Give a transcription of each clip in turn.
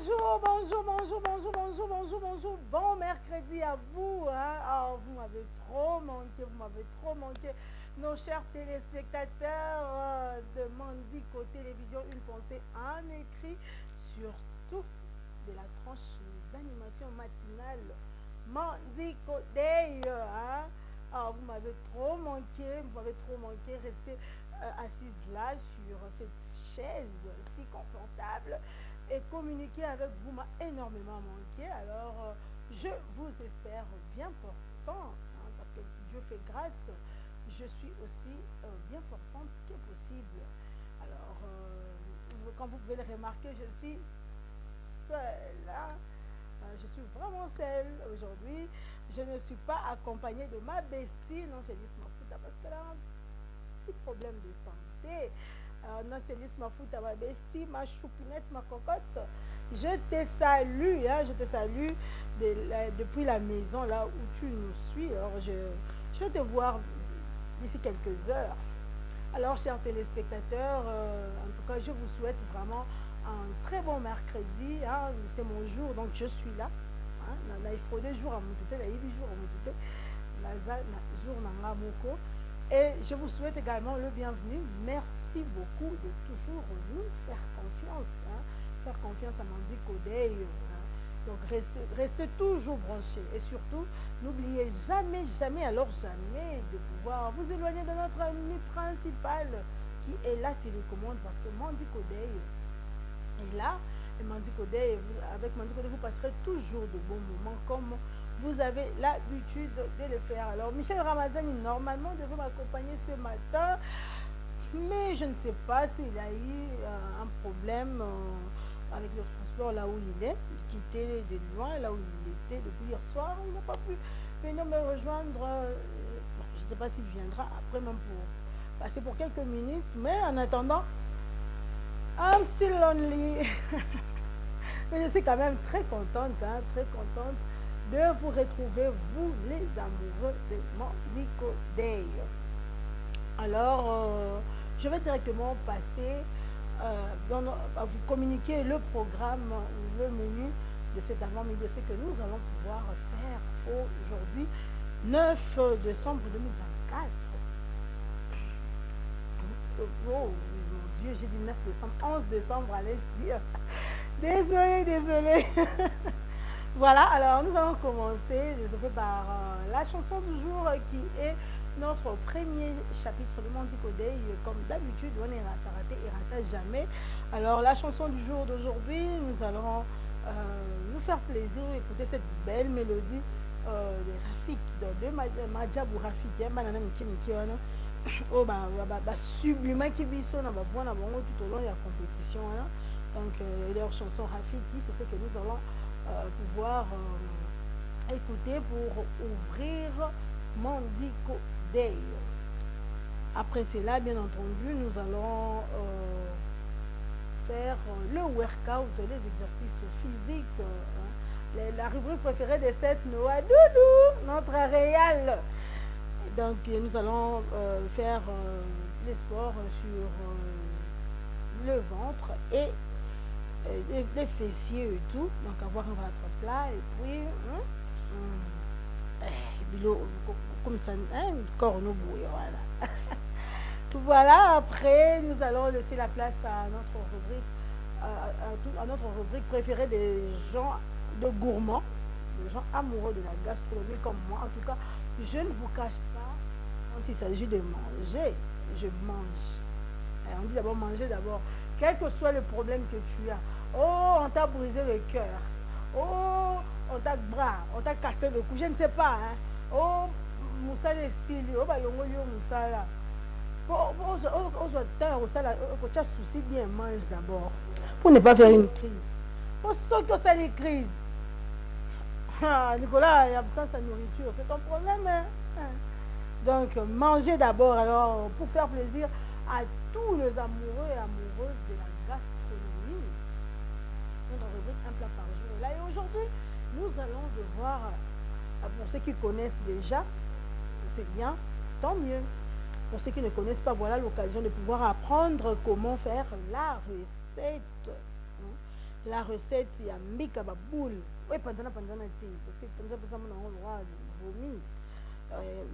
Bonjour, bonjour, bonjour, bonjour, bonjour, bonjour, bonjour. Bon mercredi à vous. Hein. Oh, vous m'avez trop manqué, vous m'avez trop manqué. Nos chers téléspectateurs de Mandico Télévision, une pensée en écrit, surtout de la tranche d'animation matinale Mandico Day. Hein. Oh, vous m'avez trop manqué, vous m'avez trop manqué. Restez assise là sur cette chaise si confortable et communiquer avec vous m'a énormément manqué. Alors, je vous espère bien portant, hein, parce que Dieu fait grâce. Je suis aussi bien portante que possible. Alors, comme vous pouvez le remarquer, je suis seule. Hein. Je suis vraiment seule aujourd'hui. Je ne suis pas accompagnée de ma bestie, non, c'est juste ma faute, parce qu'elle a un petit problème de santé. Non, c'est juste ma faute à ma bestie, ma choupinette, ma cocotte. Je te salue, hein, je te salue depuis la maison là où tu nous suis. Alors, je vais te voir d'ici quelques heures. Alors, chers téléspectateurs, en tout cas, je vous souhaite vraiment un très bon mercredi. Hein, c'est mon jour, donc je suis là. Hein, il faut des jours à mon côté, il y a 8 jours à mon côté. Jour nanga moko. Et je vous souhaite également le bienvenu. Merci beaucoup de toujours nous faire confiance. Hein, faire confiance à Mandico Day. Hein. Donc restez toujours branchés. Et surtout, n'oubliez jamais, jamais, alors jamais de pouvoir vous éloigner de notre ennemi principal qui est la télécommande. Parce que Mandico Day est là. Et Mandico Day, avec Mandico Day, vous passerez toujours de bons moments comme vous avez l'habitude de le faire. Alors, Michel Ramazani, normalement, devait m'accompagner ce matin, mais je ne sais pas s'il a eu un problème avec le transport là où il est. Il quittait de loin, là où il était depuis hier soir. Il n'a pas pu venir me rejoindre. Je ne sais pas s'il viendra après, même pour passer pour quelques minutes. Mais en attendant, I'm still lonely. Mais je suis quand même très contente, hein, très contente de vous retrouver, vous les amoureux de Mandico Day. Alors, je vais directement passer à vous communiquer le programme, le menu de cet avant-midi, ce que nous allons pouvoir faire aujourd'hui, 9 décembre 2024. Oh mon Dieu, j'ai dit 9 décembre, 11 décembre, allez, je dis. Désolée. Voilà, alors nous allons commencer par la chanson du jour qui est notre premier chapitre de Mandico Day. Comme d'habitude, on est raté et rata jamais. Alors la chanson du jour d'aujourd'hui, nous allons nous faire plaisir d'écouter cette belle mélodie de Rafik, de Madjabou Rafik, oh sublime qui vit sur tout au long de la compétition. Donc leur chanson Rafiki, c'est ce que nous allons pouvoir écouter pour ouvrir Mandico Day. Après cela, bien entendu, nous allons faire le workout, les exercices physiques, la rubrique préférée de cette Noah Doudou, notre réal. Donc nous allons faire les sports sur le ventre et les fessiers et tout, donc avoir un ventre plat et puis comme ça, corps nous bouille, voilà. Voilà, après nous allons laisser la place à notre rubrique, à notre rubrique préférée des gens de gourmands, des gens amoureux de la gastronomie comme moi. En tout cas, je ne vous cache pas, quand il s'agit de manger, je mange. Et on dit d'abord manger d'abord, quel que soit le problème que tu as. Oh, on t'a brisé le cœur. Oh, on t'a bras, on t'a cassé le cou, je ne sais pas. Hein. Oh, Moussa de Sili, oh, bah, Moussa là. Tu as souci bien, mange d'abord. Pour ne pas faire une crise. Pour ceux que ça les crises. Ah, Nicolas, il y a absence de nourriture, c'est ton problème. Hein? Donc, mangez d'abord, alors, pour faire plaisir à tous les amoureux et amoureuses de la gastronomie. Notre rubrique un plat par jour. Là, et aujourd'hui, nous allons devoir, pour ceux qui connaissent déjà, c'est bien, tant mieux. Pour ceux qui ne connaissent pas, voilà l'occasion de pouvoir apprendre comment faire la recette. la recette ya mbika baboule oyo panzana te parce que panza mpenza mona yango roi vomi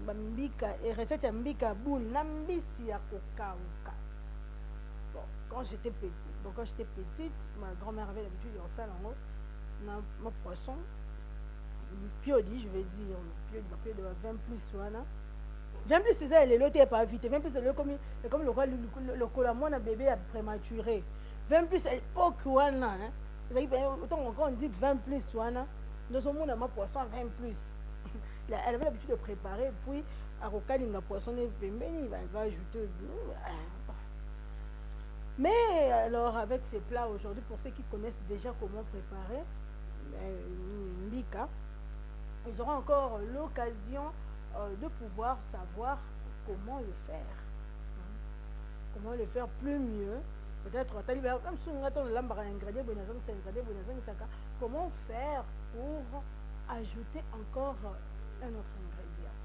bambika recette ya mbika ya boule na mbisi ya kokauka. Bon, quand j'étais petite, ma grand-mère avait l'habitude de ça na ma poisson piodi, je vais dire piodi de 20 plus wana 20 plus c'est ça les lots pas vite 20 plus c'est comme le colamon na bébé a prématuré 20 plus à l'époque wana hein autant quand on dit 20 plus wana nous sommes na ma poisson 20 plus elle avait l'habitude de préparer puis à rokalinga poisson et pembeni il va ajouter mais alors avec ces plats aujourd'hui pour ceux qui connaissent déjà comment préparer mbika ils auront encore l'occasion de pouvoir savoir comment le faire. Comment le faire plus mieux. Peut-être, comment faire pour ajouter encore un autre ingrédient.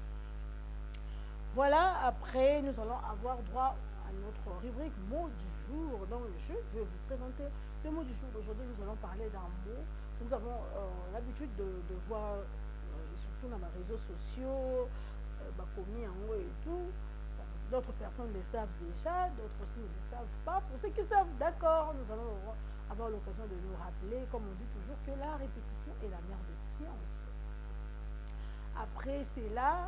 Voilà, après nous allons avoir droit à notre rubrique mot du jour. Donc je vais vous présenter le mot du jour. Aujourd'hui nous allons parler d'un mot. Nous avons l'habitude de voir surtout dans les réseaux sociaux, Bakomi, Ango et tout. D'autres personnes le savent déjà, d'autres aussi ne le savent pas. Pour ceux qui savent, d'accord, nous allons avoir l'occasion de nous rappeler, comme on dit toujours, que la répétition est la mère des sciences. Après, c'est là,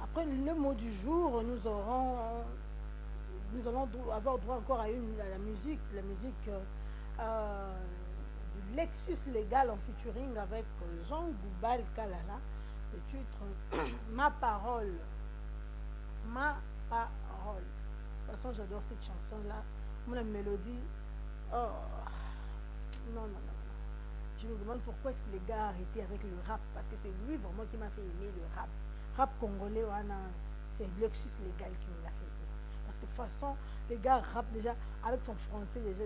après le mot du jour, nous allons avoir droit encore à la musique du Lexus Légal en featuring avec Jean Goubal Kalala, le titre Ma parole. Ma parole. De toute façon, j'adore cette chanson-là. Mon mélodie, oh, non. Je me demande pourquoi est-ce que les gars ont arrêté avec le rap, parce que c'est lui vraiment qui m'a fait aimer le rap. Rap congolais, c'est Lexus Légal qui me l'a fait aimer. Parce que de toute façon, les gars rappent déjà avec son français, déjà,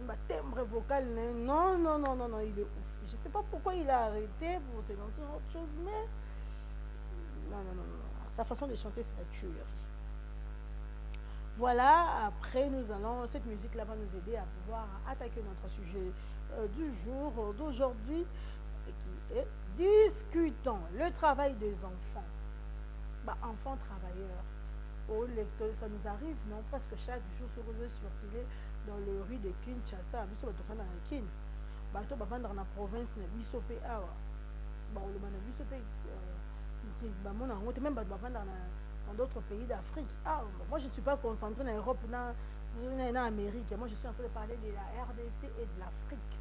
ma timbre vocal, non, il est ouf. Je ne sais pas pourquoi il a arrêté pour se lancer dans autre chose, mais non. Sa façon de chanter, c'est la tuerie. Voilà, après cette musique-là va nous aider à pouvoir attaquer notre sujet du jour, d'aujourd'hui, qui est discutant le travail des enfants. Enfants travailleurs. Au lecteur, ça nous arrive, non? Parce que chaque jour, sur le circuler dans le rue de Kinshasa, biso bato na Kin, bato bavandra na province na biso pe awa. Le na biso te même dans d'autres pays d'Afrique. Moi je ne suis pas concentrée en Europe, en Amérique. Moi je suis en train de parler de la RDC et de l'Afrique.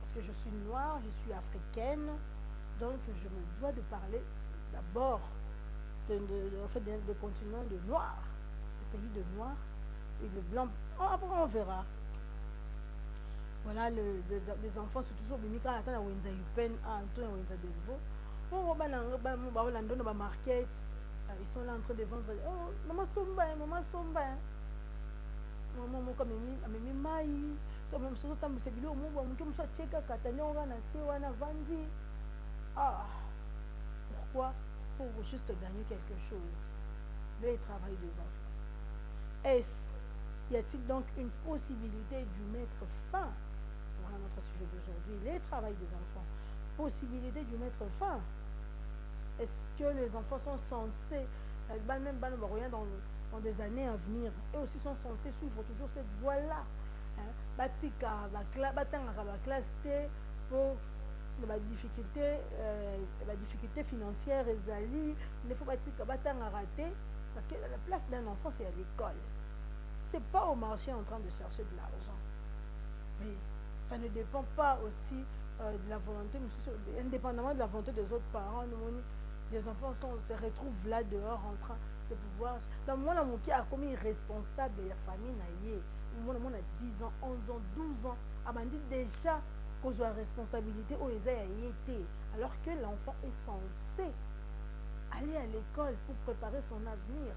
Parce que je suis noire, je suis africaine. Donc je me dois de parler d'abord de continent de noirs, le pays de noirs et de blancs. Après on verra. Voilà, les enfants, c'est toujours Bimika, attends, à Wenza Yupen, à Antoine Wenza Delvaux. Market, ils sont là en train de vendre. Oh, maman somba. Maman comme mimi mai. Toi même ça tu me bilo mo mo comme ça cheka katanyonga na sewa na vandi. Pourquoi? Pour juste gagner quelque chose. Le travail des enfants. Y a-t-il donc une possibilité de mettre fin? Voilà notre sujet d'aujourd'hui. Le travail des enfants. Possibilité de mettre fin. Est-ce que les enfants sont censés, même dans des années à venir, et aussi sont censés suivre toujours cette voie-là? Batika, la classe T pour la difficulté financière, il faut batika, batanga rater, parce que la place d'un enfant, c'est à l'école. C'est pas au marché en train de chercher de l'argent. Mais ça ne dépend pas aussi de la volonté, indépendamment de la volonté des autres parents. Les enfants se retrouvent là dehors en train de pouvoir. Donc, moi, qui a commis responsable de la famille, moi, a 10 ans, 11 ans, 12 ans, on dit déjà qu'on a la responsabilité aux été, alors que l'enfant est censé aller à l'école pour préparer son avenir.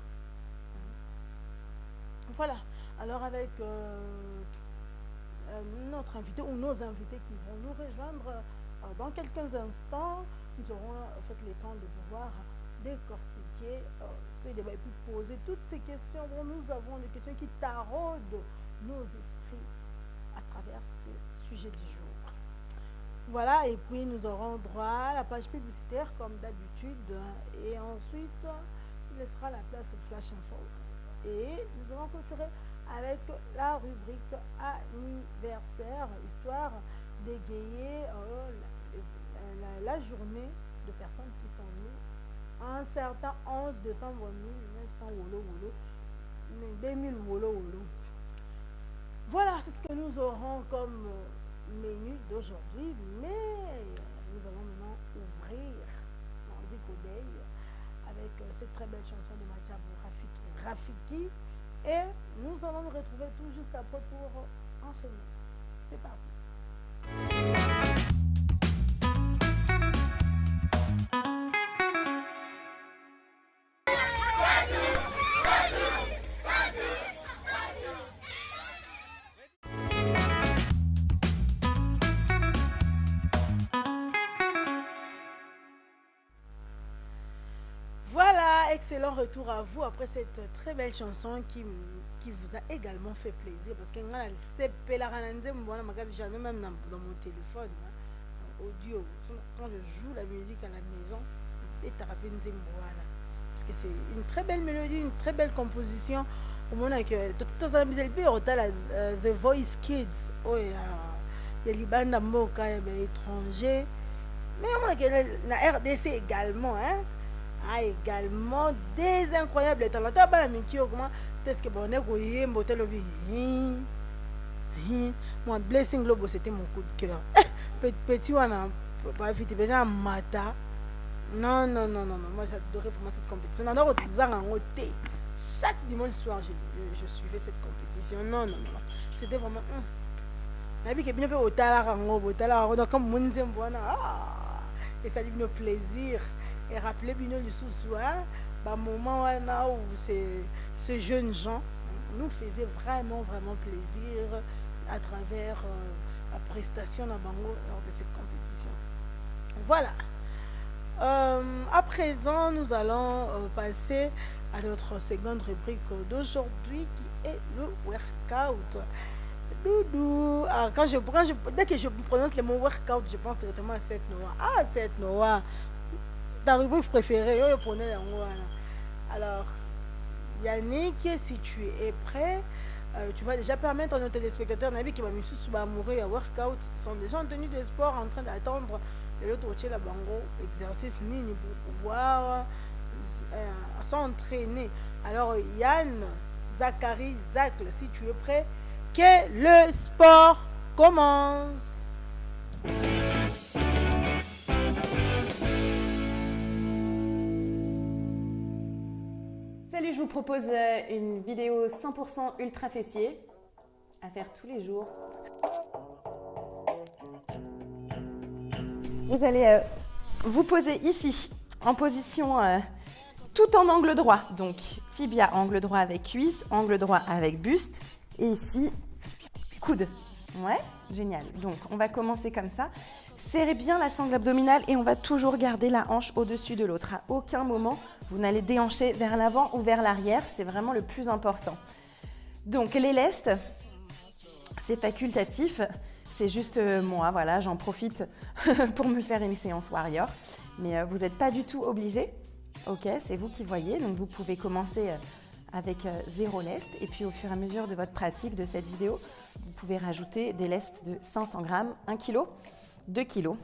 Voilà. Alors, avec notre invité ou nos invités qui vont nous rejoindre dans quelques instants, nous aurons le temps de pouvoir décortiquer ces débats et puis poser toutes ces questions. Nous avons des questions qui taraudent nos esprits à travers Voilà, et puis nous aurons droit à la page publicitaire comme d'habitude. Et ensuite, il laissera la place au Flash Info. Et nous allons clôturer avec la rubrique anniversaire, histoire d'égayer la journée de personnes qui sont nées un certain 11 décembre 1900 wolo wolo, 2000 wolo wolo. Voilà, c'est ce que nous aurons comme menu d'aujourd'hui, mais nous allons maintenant ouvrir Nandi Kodei avec cette très belle chanson de Madjabou Rafiki, et nous allons nous retrouver tout juste après pour enchaîner. C'est parti. Voilà, excellent retour à vous après cette très belle chanson qui vous a également fait plaisir, parce que jamais même dans mon téléphone, hein, audio, quand je joue la musique à la maison, et voilà, parce que c'est une très belle mélodie, une très belle composition. Au moment que The Voice Kids, oh, il y a Liban Mboka, étranger, mais on a la RDC également, hein, a également des incroyables talents. Comment est-ce que bon moi Blessing Globo c'était mon coup de cœur. Petit on a pas vite besoin mata. Non, moi j'adorais vraiment cette compétition. Chaque dimanche soir je suivais cette compétition. Non. C'était vraiment et ça dit nos plaisir. Et rappelez bien le soir, moment où ces jeunes gens nous faisaient vraiment plaisir à travers la prestation de Bango lors de cette compétition. Voilà. À présent, nous allons passer à notre seconde rubrique d'aujourd'hui qui est le workout. Doudou. Dès que je prononce le mot workout, je pense directement à cette Noah. Ah, cette Noah. Ta rubrique préférée, alors Yannick, si tu es prêt, tu vas déjà permettre à nos téléspectateurs qui va mourir à workout, sont déjà en tenue de sport en train d'attendre l'autre la bango exercice mini pour pouvoir s'entraîner. Alors Yann, Zachary, Zacle, si tu es prêt, que le sport commence. Salut, je vous propose une vidéo 100% ultra fessier à faire tous les jours. Vous allez vous poser ici en position tout en angle droit. Donc tibia angle droit avec cuisse, angle droit avec buste et ici coude. Ouais, génial. Donc on va commencer comme ça. Serrez bien la sangle abdominale et on va toujours garder la hanche au-dessus de l'autre. À aucun moment, vous n'allez déhancher vers l'avant ou vers l'arrière. C'est vraiment le plus important. Donc, les lestes, c'est facultatif. C'est juste moi, voilà, j'en profite pour me faire une séance warrior. Mais vous n'êtes pas du tout obligé. Ok, c'est vous qui voyez. Donc, vous pouvez commencer avec 0 lest. Et puis, au fur et à mesure de votre pratique de cette vidéo, vous pouvez rajouter des lestes de 500 grammes, 1 kg. 2 kg.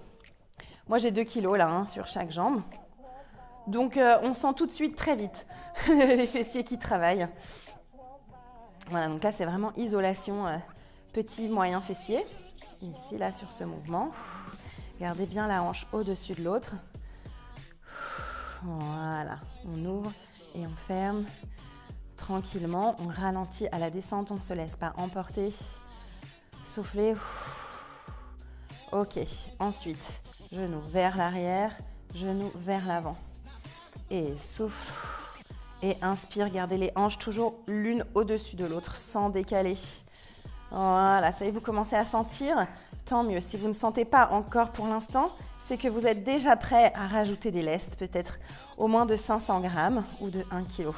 Moi, j'ai 2 kg là, hein, sur chaque jambe. Donc, on sent tout de suite très vite les fessiers qui travaillent. Voilà, donc là, c'est vraiment isolation petit, moyen fessier. Ici, là, sur ce mouvement. Gardez bien la hanche au-dessus de l'autre. Voilà, on ouvre et on ferme tranquillement. On ralentit à la descente, on ne se laisse pas emporter. Soufflez. Ok, ensuite, genou vers l'arrière, genou vers l'avant. Et souffle. Et inspire, gardez les hanches toujours l'une au-dessus de l'autre, sans décaler. Voilà, ça y est, vous commencez à sentir. Tant mieux. Si vous ne sentez pas encore pour l'instant, c'est que vous êtes déjà prêt à rajouter des lestes, peut-être au moins de 500 grammes ou de 1 kg.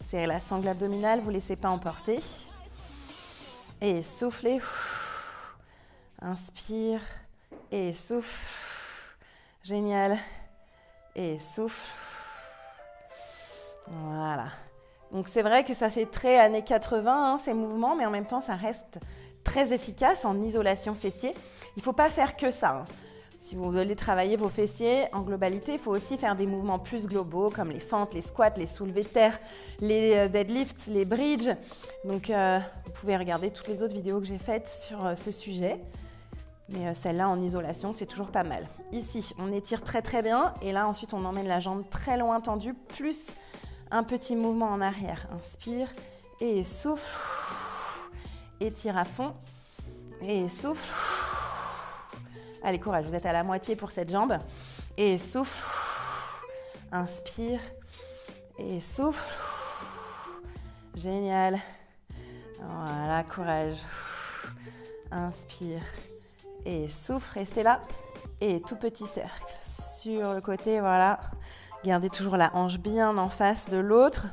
Serrez la sangle abdominale, vous ne laissez pas emporter. Et soufflez. Inspire. et souffle. Génial. Et souffle. Voilà. Donc c'est vrai que ça fait très années 80 hein, ces mouvements, mais en même temps ça reste très efficace en isolation fessier. Il ne faut pas faire que ça. Hein. Si vous voulez travailler vos fessiers en globalité, il faut aussi faire des mouvements plus globaux comme les fentes, les squats, les soulevés de terre, les deadlifts, les bridges. Donc vous pouvez regarder toutes les autres vidéos que j'ai faites sur ce sujet. Mais celle-là en isolation, c'est toujours pas mal. Ici, on étire très très bien et là ensuite on emmène la jambe très loin tendue, plus un petit mouvement en arrière. Inspire et souffle. Étire à fond et souffle. Allez, courage, vous êtes à la moitié pour cette jambe. Et souffle. Inspire et souffle. Génial. Voilà, courage. Inspire et souffle. Restez là. Et tout petit cercle sur le côté, voilà. Gardez toujours la hanche bien en face de l'autre.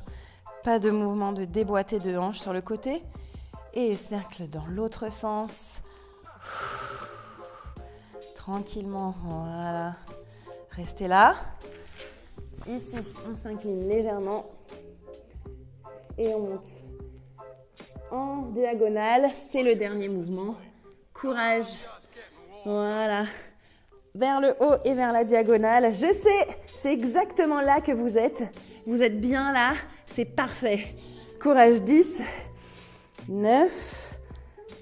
Pas de mouvement de déboîter de hanche sur le côté. Et cercle dans l'autre sens. Tranquillement, voilà. Restez là. Ici, on s'incline légèrement. Et on monte en diagonale. C'est le dernier mouvement. Courage. Voilà. Vers le haut et vers la diagonale. Je sais, c'est exactement là que vous êtes. Vous êtes bien là. C'est parfait. Courage, 10, 9,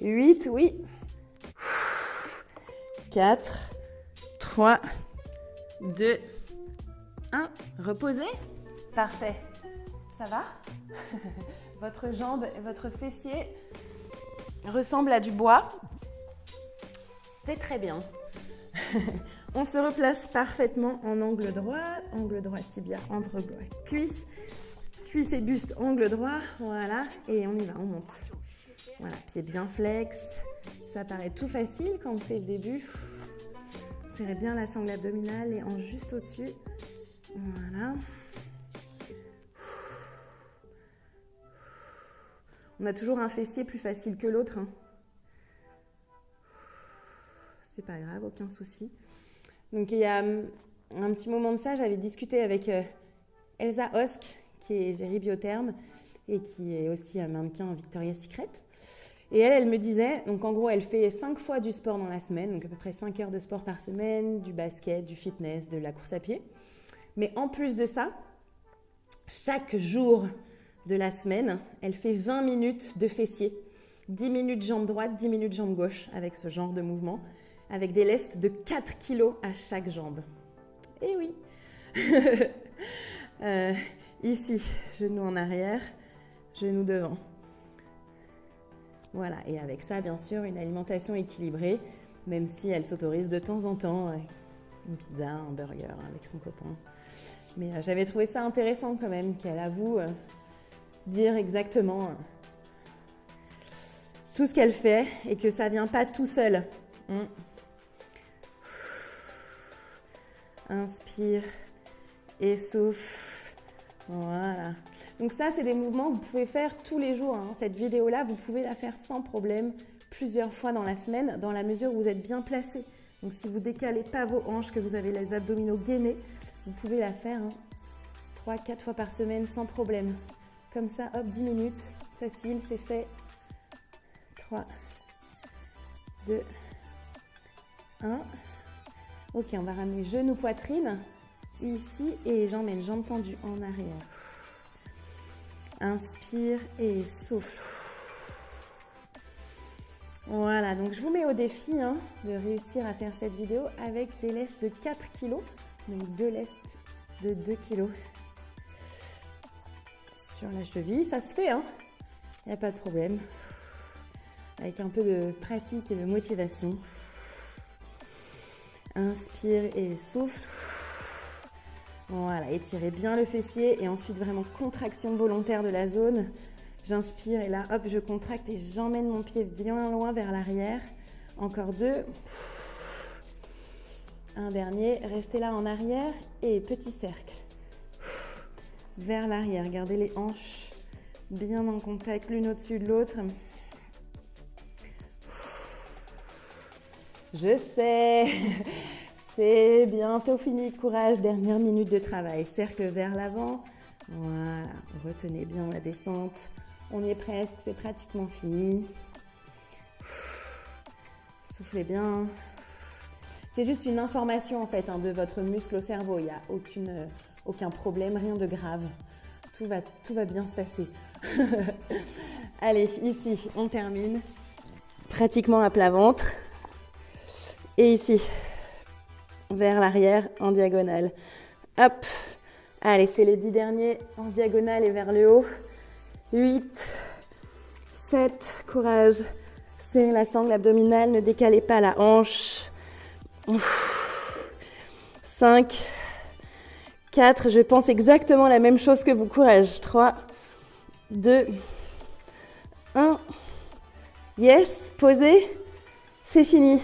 8, oui. 4, 3, 2, 1. Reposez. Parfait. Ça va? Votre jambe et votre fessier ressemblent à du bois. C'est très bien. On se replace parfaitement en angle droit tibia, angle droit cuisse, cuisse et buste, angle droit, voilà, et on y va, on monte. Voilà, pied bien flex, ça paraît tout facile quand c'est le début. Serrez bien la sangle abdominale et hanche juste au-dessus, voilà. On a toujours un fessier plus facile que l'autre, hein. C'est pas grave, aucun souci. Donc il y a un petit moment de ça, j'avais discuté avec Elsa Hosk, qui est gérie biotherme et qui est aussi un mannequin Victoria's Secret. Et elle me disait, donc en gros, elle fait 5 fois du sport dans la semaine, donc à peu près 5 heures de sport par semaine, du basket, du fitness, de la course à pied. Mais en plus de ça, chaque jour de la semaine, elle fait 20 minutes de fessier, 10 minutes jambe droite, 10 minutes jambe gauche avec ce genre de mouvement, avec des lestes de 4 kilos à chaque jambe. Eh oui. Ici, genou en arrière, genou devant. Voilà, et avec ça, bien sûr, une alimentation équilibrée, même si elle s'autorise de temps en temps une pizza, un burger avec son copain. Mais j'avais trouvé ça intéressant quand même qu'elle avoue dire exactement tout ce qu'elle fait et que ça ne vient pas tout seul. Inspire et souffle. Voilà. Donc ça, c'est des mouvements que vous pouvez faire tous les jours. Hein. Cette vidéo-là, vous pouvez la faire sans problème plusieurs fois dans la semaine, dans la mesure où vous êtes bien placé. Donc si vous ne décalez pas vos hanches, que vous avez les abdominaux gainés, vous pouvez la faire 3-4 fois par semaine sans problème. Comme ça, hop, 10 minutes, facile, c'est fait. 3, 2, 1. Ok, on va ramener genou, poitrine, ici, et j'emmène jambes tendues en arrière. Inspire et souffle. Voilà, donc je vous mets au défi de réussir à faire cette vidéo avec des lestes de 4 kg, donc 2 lestes de 2 kg sur la cheville. Ça se fait, il n'y a pas de problème. Avec un peu de pratique et de motivation. Inspire et souffle. Voilà, étirez bien le fessier et ensuite vraiment contraction volontaire de la zone. J'inspire et là, hop, je contracte et j'emmène mon pied bien loin vers l'arrière. Encore 2. Un dernier, restez là en arrière et petit cercle. Vers l'arrière, gardez les hanches bien en contact l'une au-dessus de l'autre. Je sais. C'est bientôt fini. Courage, dernière minute de travail. Cercle vers l'avant. Voilà, retenez bien la descente. On y est presque, c'est pratiquement fini. Soufflez bien. C'est juste une information en fait de votre muscle au cerveau. Il n'y a aucun problème, rien de grave. Tout va bien se passer. Allez, ici, on termine. Pratiquement à plat ventre. Et ici, vers l'arrière en diagonale. Hop. Allez, c'est les 10 derniers en diagonale et vers le haut. 8, 7, courage. Serrez la sangle abdominale, ne décalez pas la hanche. 5, 4, je pense exactement la même chose que vous, courage. 3, 2, 1. Yes, posez, c'est fini.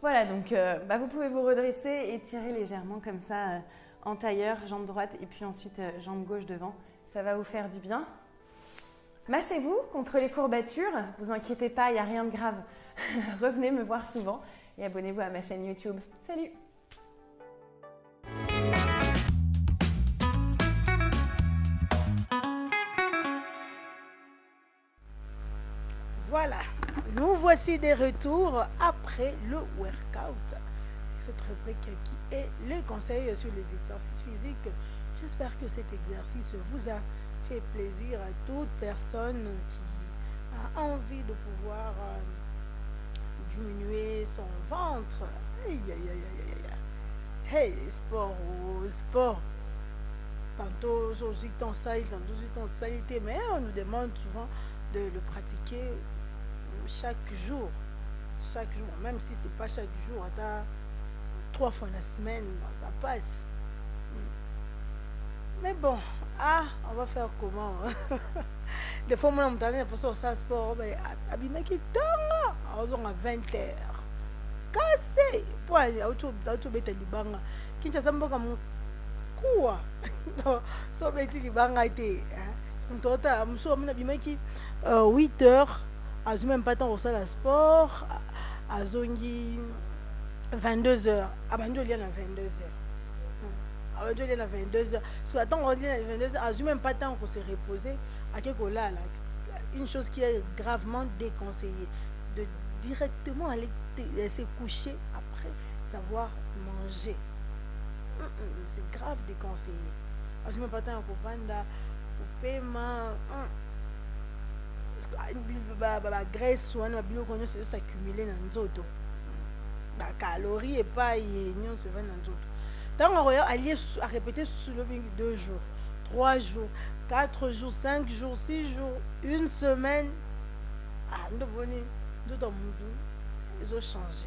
Voilà, donc vous pouvez vous redresser et tirer légèrement comme ça en tailleur, jambe droite et puis ensuite jambe gauche devant. Ça va vous faire du bien. Massez-vous contre les courbatures. Vous inquiétez pas, il n'y a rien de grave. Revenez me voir souvent et abonnez-vous à ma chaîne YouTube. Salut! Voilà, nous voici des retours après le workout. Cette rubrique qui est les conseils sur les exercices physiques. J'espère que cet exercice vous a fait plaisir à toute personne qui a envie de pouvoir diminuer son ventre. Aïe, aïe, aïe, aïe, aïe. Hey, sport, sport. Tantôt, tantôt, ça, mais on nous demande souvent de le pratiquer chaque jour, même si c'est pas chaque jour, 3 fois la semaine, ça passe. Mais bon, on va faire comment? Des fois, moi, je me dis, ça sport, abîme qui tombe, à 20h. Cassé! Pour aller à autre bête libanga. Qui t'a semblé comme quoi? So bête libanga était. Je suis 8h. Je même pas tant pour ça, le sport. À Zongi 22h. À Banjo, il y a 22h. À 22h. Parce que attends, on dit à 22h. Je même pas tant pour se reposer. À quelque là, une chose qui est gravement déconseillée. De directement aller se coucher après avoir mangé. C'est grave déconseillé. Je même pas tant pour vendre. Pour paiement. La graisse ou un billet qu'on se s'accumuler dans nos autos. La calorie et pas y se vend dans nos autos. Tant on va aller à répéter sur le 2 jours, 3 jours, 4 jours, 5 jours, 6 jours, une semaine. Nous venons tout dans mon ils ont changé.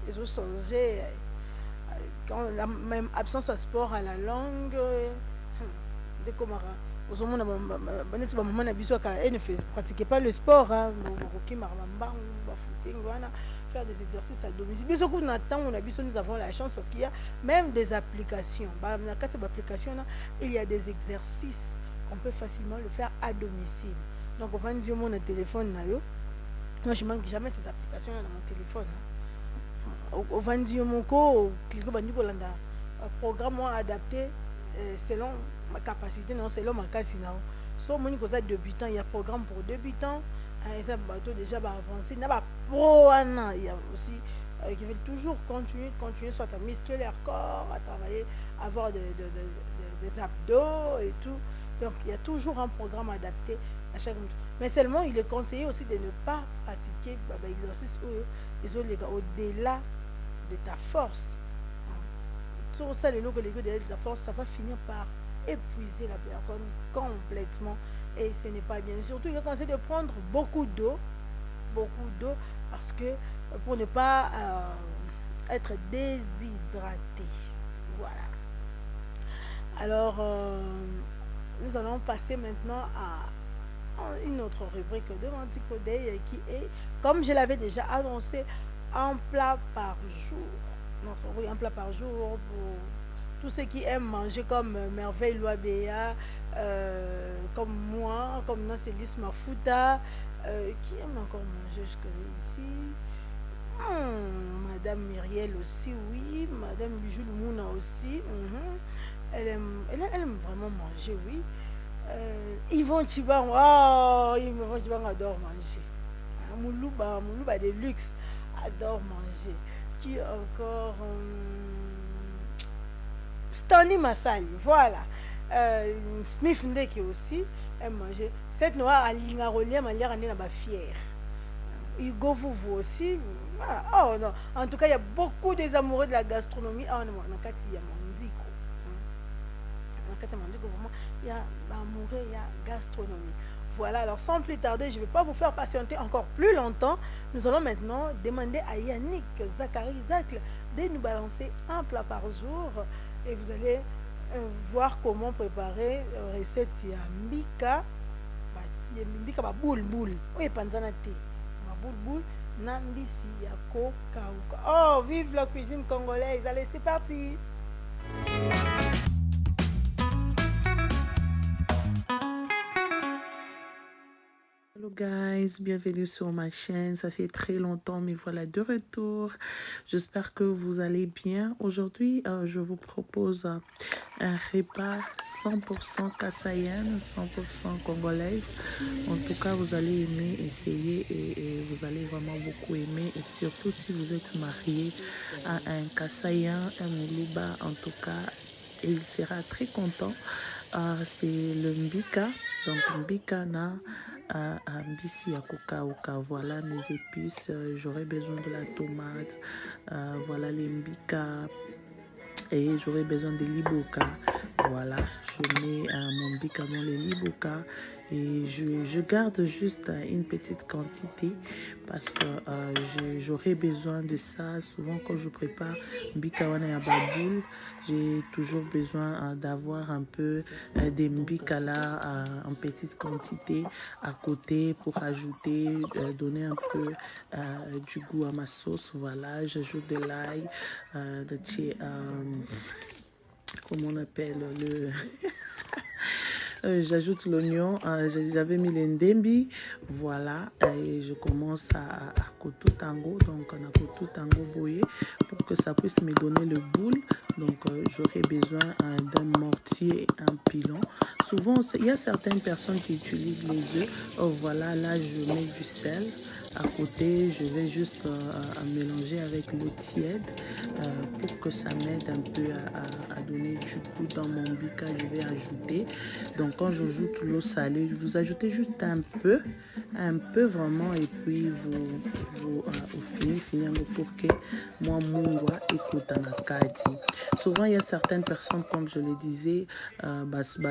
Ils ont changé. Quand la même absence à sport à la langue, des camarades. Elle ne pratiquait pas le sport, faire des exercices à domicile. Nous avons la chance parce qu'il y a même des applications. Il y a des exercices qu'on peut facilement le faire à domicile. Donc, on va dire mon téléphone. Moi, je ne manque jamais ces applications dans mon téléphone. On va dire mon programme adapté selon ma capacité, non, selon ma casino. So, mon débutant, il y a programme pour débutants, ça bateau déjà avancé, il y a pro, il y a aussi qui veulent toujours continuer soit à muscler leur corps, à travailler, avoir des abdos et tout. Donc, il y a toujours un programme adapté à chaque minute. Mais seulement, il est conseillé aussi de ne pas pratiquer l'exercice au-delà de ta force. Sur ça, les de ta force, ça va finir par épuiser la personne complètement et ce n'est pas bien. Surtout, il est conseillé de prendre beaucoup d'eau parce que pour ne pas être déshydraté. Voilà. Alors, nous allons passer maintenant à une autre rubrique de Mantico Day qui est, comme je l'avais déjà annoncé, un plat par jour. Un plat par jour pour tous ceux qui aiment manger comme Merveille Loabea, comme moi, comme Nancelis Mafuta, Qui aime encore manger? Je connais ici. Madame Myriel aussi, oui. Madame Bijou Lumuna aussi. Elle aime vraiment manger, oui. Yvonne Chibang, oh, Yvonne Chibang adore manger. Moulouba de luxe adore manger. Qui encore? Stony Massali, voilà. Smith Ndeki aussi aime manger. Cette noire à l'Ingarolia, manière à la fière. Hugo vous aussi. Ah, oh non. En tout cas, il y a beaucoup des amoureux de la gastronomie. Ah non, non, quand il y a Mandiko. Quand il y a Mandiko, vraiment, il y a amoureux, il y a gastronomie. Voilà, alors sans plus tarder, je ne vais pas vous faire patienter encore plus longtemps. Nous allons maintenant demander à Yannick, Zachary, Zacle de nous balancer un plat par jour. Et vous allez voir comment préparer recette ya mbika. Mbika ba boule. Oui, panzana te. Ba boule na mbisi ya kokauka. Oh, vive la cuisine congolaise. Allez, c'est parti. Hello guys, bienvenue sur ma chaîne. Ça fait très longtemps, mais voilà de retour. J'espère que vous allez bien. Aujourd'hui, je vous propose un repas 100% kassaïenne, 100% congolaise. En tout cas, vous allez aimer essayer et vous allez vraiment beaucoup aimer. Et surtout si vous êtes marié à un kassaïen, un moulouba, en tout cas, il sera très content. C'est le mbika. Donc mbika na mbisi ya kokauka. Voilà mes épices. J'aurai besoin de la tomate. Voilà les mbika. Et j'aurai besoin de liboka. Voilà, je mets mon mbika dans les liboka. Et je garde juste une petite quantité parce que j'aurai besoin de ça. Souvent quand je prépare mbika wana ya baboule, j'ai toujours besoin d'avoir un peu des mbika là en petite quantité à côté pour ajouter, donner un peu du goût à ma sauce. Voilà, j'ajoute de l'ail, comment on appelle le j'ajoute l'oignon, j'avais mis l'endembi, voilà, et je commence à koto tango, donc on a koto tango boyé pour que ça puisse me donner le boule. Donc j'aurai besoin d'un mortier, un pilon. Souvent il y a certaines personnes qui utilisent les œufs. Oh voilà, là je mets du sel. À côté, je vais juste mélanger avec l'eau tiède pour que ça m'aide un peu à donner du goût dans mon mbika. Je vais ajouter. Donc, quand j'ajoute l'eau salée, vous ajoutez juste un peu vraiment, et puis vous finissez pour que moi, mungwa et kotanakati. Souvent, il y a certaines personnes, comme je le disais,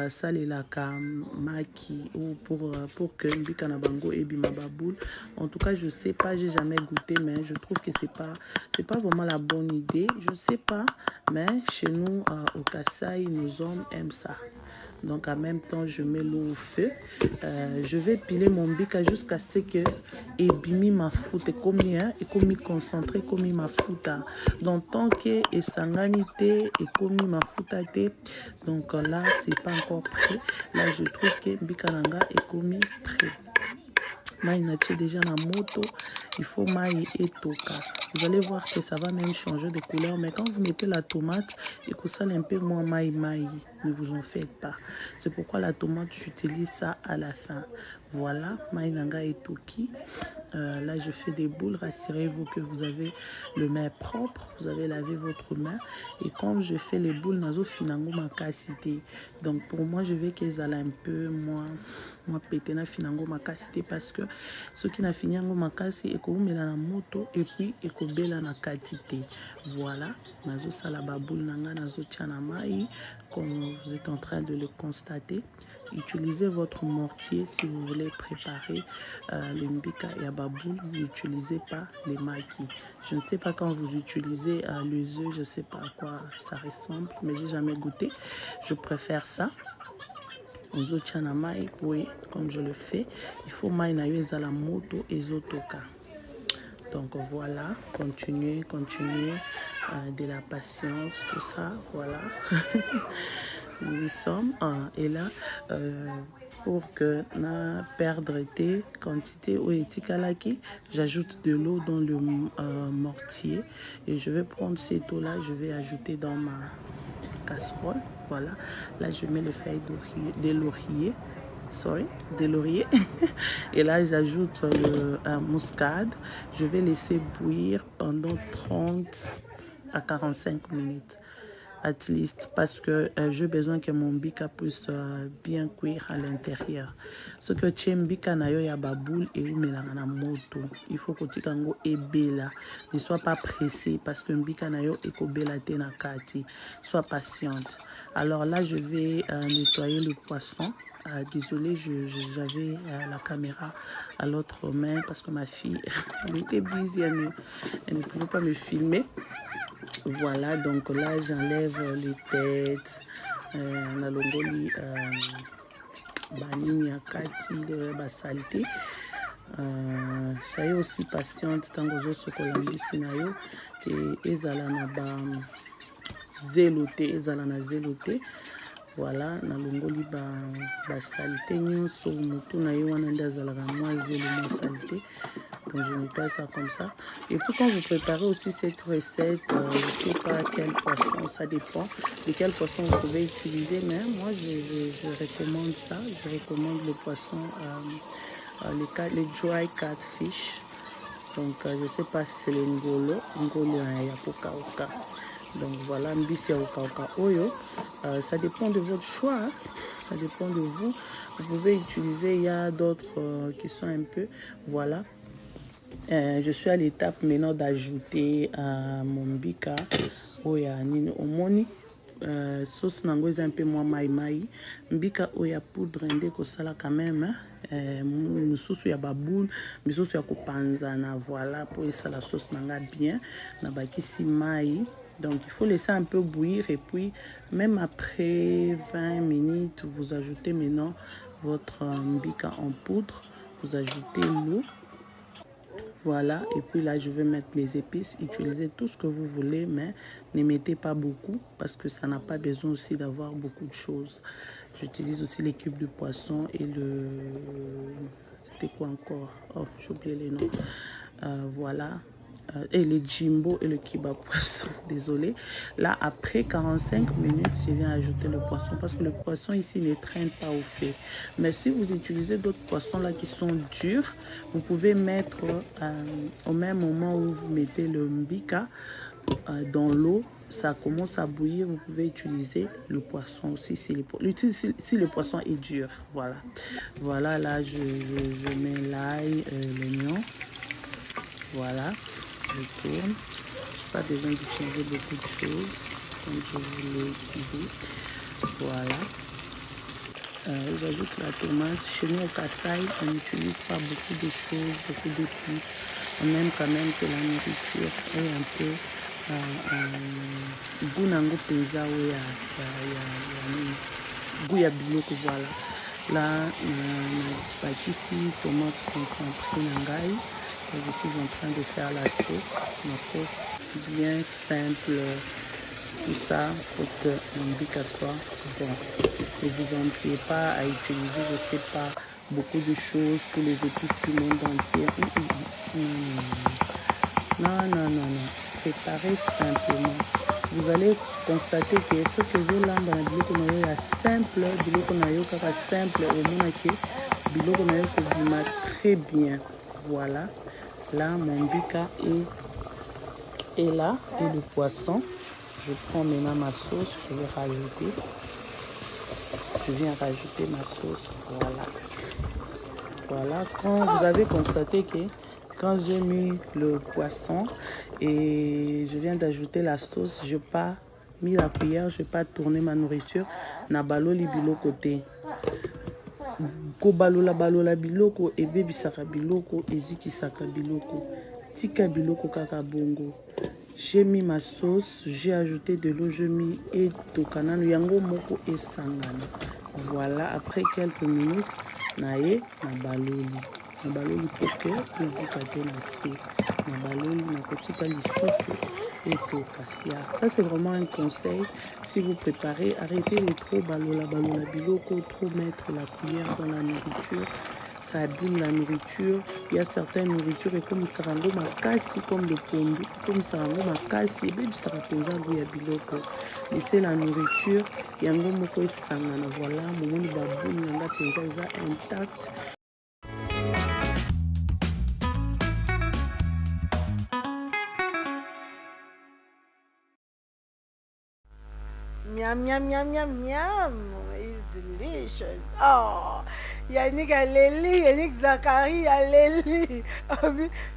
ça les laka maki ou pour que mbika na bango et bimababoul. En tout cas, je sais pas, j'ai jamais goûté, mais je trouve que c'est pas vraiment la bonne idée. Je sais pas, mais chez nous au Kasaï, nos hommes aiment ça. Donc en même temps, je mets l'eau au feu. Je vais piler mon mbika jusqu'à ce que ebimi mafuta ekomi concentré komi mafuta. Donc tant que esanganité ekomi mafuta te. Donc là, c'est pas encore prêt. Là, je trouve que mbika nanga ekomi prêt. Maï natie déjà la moto, il faut maï et toka. Vous allez voir que ça va même changer de couleur, mais quand vous mettez la tomate et que ça un peu moins maï, ne vous en faites pas. C'est pourquoi la tomate, j'utilise ça à la fin. Voilà, maï nanga et toki. Là, je fais des boules. Rassurez-vous que vous avez le main propre. Vous avez lavé votre main. Et quand je fais les boules, nazo finango makasité. Donc, pour moi, je vais qu'elles aillent un peu moins péter na finango makasité parce que ce qui n'a fini en makasi et qu'on met la moto et puis et qu'on bela na quantité. Voilà, nazo salaba boule nanga nazo tiana mai comme vous êtes en train de le constater. Utilisez votre mortier si vous voulez préparer le mbika et baboule. N'utilisez pas les maquis. Je ne sais pas quand vous utilisez les œufs, je ne sais pas à quoi ça ressemble, mais j'ai jamais goûté. Je préfère ça. Oui, comme je le fais, il faut maï na yo à la moto et zotoka. Donc voilà, continuez, de la patience, tout ça, voilà. Nous y sommes, et là, pour que na perdre tes quantité ou etikalaki. J'ajoute de l'eau dans le mortier et je vais prendre cette eau là, je vais ajouter dans ma casserole. Voilà, là je mets les feuilles des lauriers. Des lauriers. Et là, j'ajoute le muscade. Je vais laisser bouillir pendant 30 à 45 minutes. At least, parce que j'ai besoin que mon bika puisse bien cuire à l'intérieur. Ce que tu aimes bika na yo ya baboule et ou melanga moto. Il faut que tu kango ebela. Ne sois pas pressé parce que bika na yo ekobela te na kati. Sois patiente. Alors là, je vais nettoyer le poisson. Désolée, j'avais la caméra à l'autre main parce que ma fille elle était busy, elle ne pouvait pas me filmer. Voilà, donc là j'enlève les têtes, la longoli, banini ya kati de la saleté. Ça y est aussi patiente tant que je suis colambisi na yo que ezala na ba zeloté, ezala na zeloté. Voilà, na longoli ba saleté nyonso mutu na yo wana nda zala ka moi zelo mo saleté. Donc je nettoie ça comme ça. Et puis quand vous préparez aussi cette recette, je ne sais pas quel poisson, ça dépend de quel poisson vous pouvez utiliser. Mais moi je recommande ça. Je recommande le poisson, les dry catfish. Donc je ne sais pas si c'est les ngolo ya pokaoka. Donc voilà, mbisi ya okaoka oyo. Ça dépend de votre choix. Hein. Ça dépend de vous. Vous pouvez utiliser, il y a d'autres qui sont un peu, voilà. Je suis à l'étape maintenant d'ajouter mon bika oya nini omoni sauce nango est un peu moins maïmaï bika oya poudre ndeko sala quand même misusu ya baboule misusu ya kopanzana voilà pour ça la sauce nanga bien na bakisi mai. Donc il faut laisser un peu bouillir et puis même après 20 minutes vous ajoutez maintenant votre bika en poudre, vous ajoutez l'eau. Voilà, et puis là je vais mettre les épices, utilisez tout ce que vous voulez, mais ne mettez pas beaucoup parce que ça n'a pas besoin aussi d'avoir beaucoup de choses. J'utilise aussi les cubes de poisson et le... C'était quoi encore? Oh, j'ai oublié les noms. Voilà. Et le jimbo et le kiba poisson, désolé. Là, après 45 minutes, je viens ajouter le poisson parce que le poisson ici ne traîne pas au feu. Mais si vous utilisez d'autres poissons là qui sont durs, vous pouvez mettre au même moment où vous mettez le mbika dans l'eau, ça commence à bouillir, vous pouvez utiliser le poisson aussi si le poisson est dur. Voilà. Voilà, là, je mets l'ail, l'oignon. Voilà. Je tourne. Je n'ai pas besoin d'utiliser beaucoup de choses, comme je vous l'ai dit. Voilà. J'ajoute la tomate. Chez nous au Kassai, on n'utilise pas beaucoup de choses, beaucoup d'épices. On aime quand même que la nourriture ait un peu goût nango penza goût ya biloko. Voilà. Là, bakisi tomate concentrée nangai. Je suis en train de faire la sauce bien simple, tout ça pour que mon bika soit bon. Ne vous embêtez pas à utiliser, je sais pas, beaucoup de choses, tous les épices du monde entier. Non. Préparez simplement. Vous allez constater que ce que je lance dans le biloko na yo ya simple, biloko na yo kaka simple, au moins que biloko na yo kobima très bien. Voilà. Là, mon bika est là et le poisson. Je prends maintenant ma sauce, je vais rajouter. Je viens rajouter ma sauce. Voilà. Voilà. Quand vous avez constaté que quand j'ai mis le poisson et je viens d'ajouter la sauce, je n'ai pas mis la cuillère, je n'ai pas tourné ma nourriture. Nabaloli bilo côté. Balola biloko ebebisaka biloko ezikisaka biloko tika biloko kaka bongo. J'ai mis ma sauce, j'ai ajouté de l'eau, j'ai mis et tokanano yango moko esangana. Voilà, après quelques minutes naye na baloli pour que ezikate na se. na baloli na kotika lisusu etoka. Ça c'est vraiment un conseil. Si vous préparez, arrêtez de trop balola biloko, trop mettre la cuillère dans la nourriture. Ça abîme la nourriture. Il y a certaines nourritures comme sarango makasi, comme le pondu, comme sarango makasi, et bien du sarapenza ya biloko. Laissez la nourriture, yango moko esangana, voilà, momoni babouni yanga penza eza intact. Miam, miam, miam, miam, miam. It's delicious. Oh, Yannick Aleli, Yannick Zachary Aleli.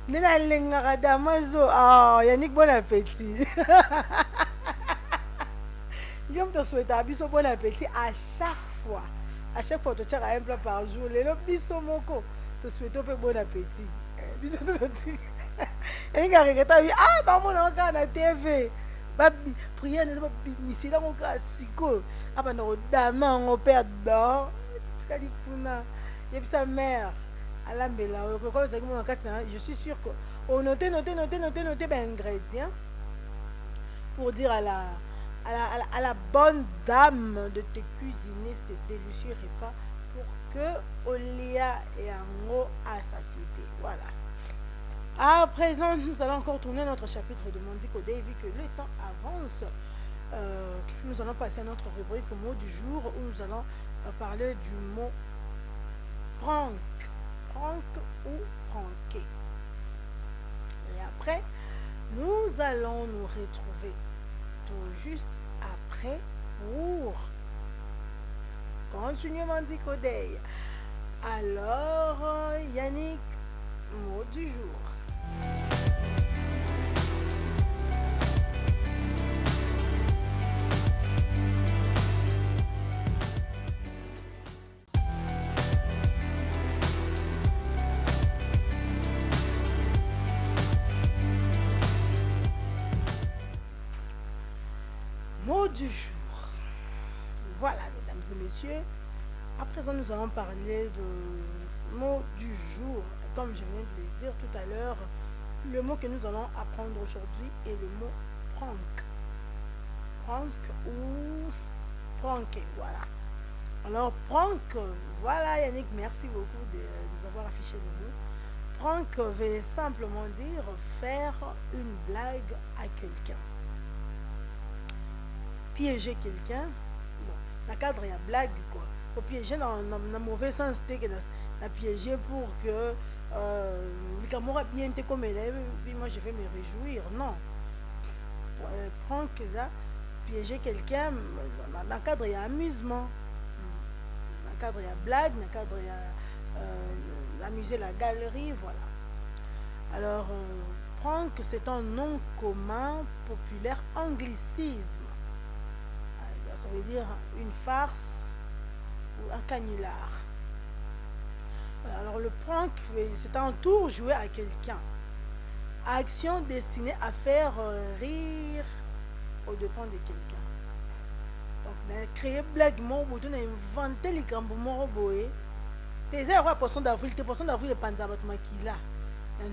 Nena Lengara Damazo. Oh, Yannick, bon appétit. Je te souhaite un bon appétit à chaque fois. À chaque fois, tu tiens un plat par jour. Les biso moko. Te souhaite un bon appétit. Biso te Yannick a regretté. Ah, dans mon regard na TV. Prière n'est pas ici là mon cas siko apa no dama on perd dans tikali kuna et puis sa mère à la mbela comme ça mon cas je suis sûr que on noter ben ingrédients pour dire à la bonne dame de te cuisiner ces délicieux repas pour que Olia et Ango à satiété. Voilà. À présent, nous allons encore tourner notre chapitre de Mandiko Day, vu que le temps avance. Nous allons passer à notre rubrique au mot du jour, où nous allons parler du mot prank. Prank ou pranké. Et après, nous allons nous retrouver tout juste après pour continuer Mandiko Day. Alors, Yannick, mot du jour. Mot du jour. Voilà, mesdames et messieurs. À présent, nous allons parler de mot du jour. Comme je viens de le dire tout à l'heure, le mot que nous allons apprendre aujourd'hui est le mot prank. Prank ou pranké, voilà. Alors, prank, voilà Yannick, merci beaucoup de nous avoir affiché le mot. Prank veut simplement dire faire une blague à quelqu'un. Piéger quelqu'un, bon, dans le cadre, il y a blague, quoi. Faut piéger dans le mauvais sens, la piéger pour que les camarades bien été comme élève, puis moi je vais me réjouir. Non. Prendre que ça, piéger quelqu'un, dans le cadre il y a amusement, dans le cadre il y a blague, dans le cadre il y a amuser la galerie, voilà. Alors, prendre que c'est un nom commun, populaire, anglicisme. Ça veut dire une farce ou un canular. Alors le prank, c'est un tour joué à quelqu'un. Action destinée à faire rire au dépens de quelqu'un. Donc, créer blague, on a inventé les gambes boé. T'es à poisson d'avril, t'es poisson d'avril de panzabat makila.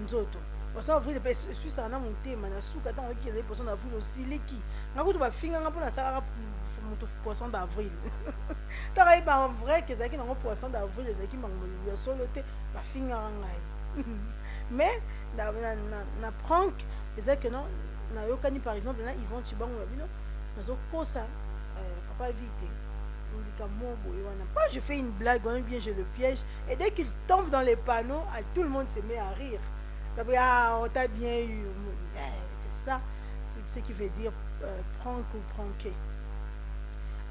Nzoto. Poisson d'avril de suis ça na monté, manasouka dans qui est poisson d'avril aussi leki. Na ko to ba finga pour la sala poisson d'avril. T'as eu en vrai que zaki na poisson d'avril les zaki mangolo soloté ba finga ngai. Mais na prank, c'est que non na yokani par exemple là ils vont tibango babino. Nazo kosa papa vite. Je fais une blague, bien je le piège. Et dès qu'il tombe dans les panneaux, tout le monde se met à rire. Ah, on t'a bien eu. C'est ça, c'est ce qui veut dire prank ou pranké.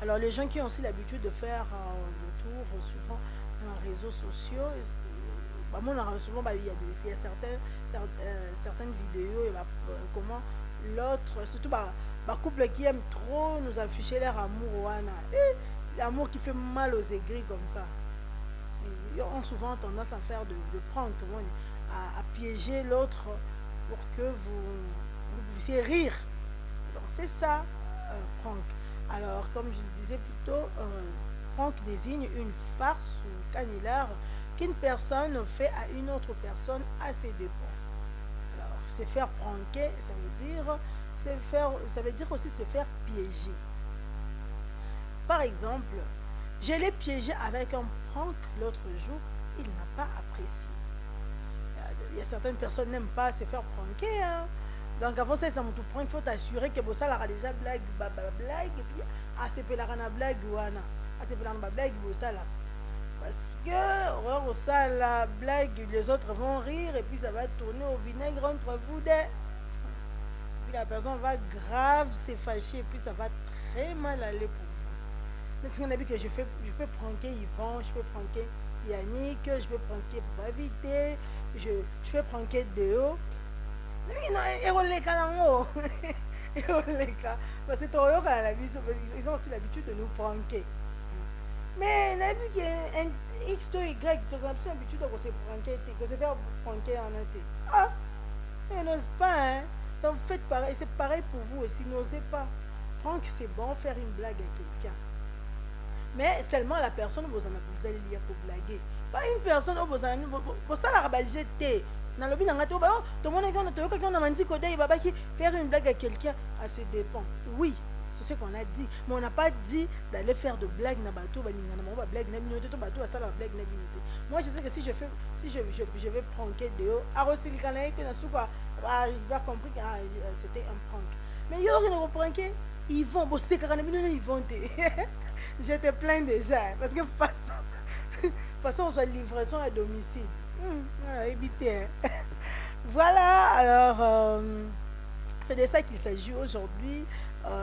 Alors les gens qui ont aussi l'habitude de faire le tour souvent dans les réseaux sociaux, souvent il y a certaines vidéos, comment l'autre, surtout couple qui aime trop nous afficher leur amour. L'amour qui fait mal aux aigris comme ça. Ils ont souvent tendance à faire de prank, à piéger l'autre pour que vous puissiez rire. Donc c'est ça, prank. Alors comme je le disais plus tôt, prank désigne une farce ou canular qu'une personne fait à une autre personne à ses dépens. Alors se faire pranker, ça veut dire aussi se faire piéger. Par exemple, je l'ai piégé avec un prank l'autre jour, il n'a pas apprécié. Il y a certaines personnes qui n'aiment pas se faire pranker. Hein. Donc avant ça, ça me tout prank, il faut t'assurer que ça a déjà blague, blague, et puis c'est pas la blague ou c'est pas la blague ou ça là. Parce que ça la blague, les autres vont rire et puis ça va tourner au vinaigre entre vous deux. Puis la personne va grave se fâcher et puis ça va très mal aller pour vous. Donc, on a vu que je peux pranker Yvon, je peux pranker Yannick, je peux pranker Papa Vité, je peux pranker Déo. Parce que ils ont aussi l'habitude de nous pranker. Mais on a vu qu'il y a un X, Y, ils ont l'habitude de se faire pranker en été. Ils n'osent pas. Hein. Donc faites pareil, c'est pareil pour vous aussi, n'osez pas. Prank, c'est bon, faire une blague à quelqu'un. Mais seulement la personne vous en a besoin pour blaguer. Pas une personne vous en a ça la jeter. Dans le but tout le monde a dit que faire une blague à quelqu'un, ça dépend. Oui, c'est ce qu'on a dit. Mais on n'a pas dit d'aller faire de blagues na bateau, blague na minute, bateau à ça la blague na minute. Moi je sais que si je vais pranker Déo, il va comprendre que c'était un prank. Mais il y aura une pranker, ils vont bosser car ils vont je te plains déjà parce que de toute façon on soit livraison à domicile. Éviter. Voilà, alors c'est de ça qu'il s'agit aujourd'hui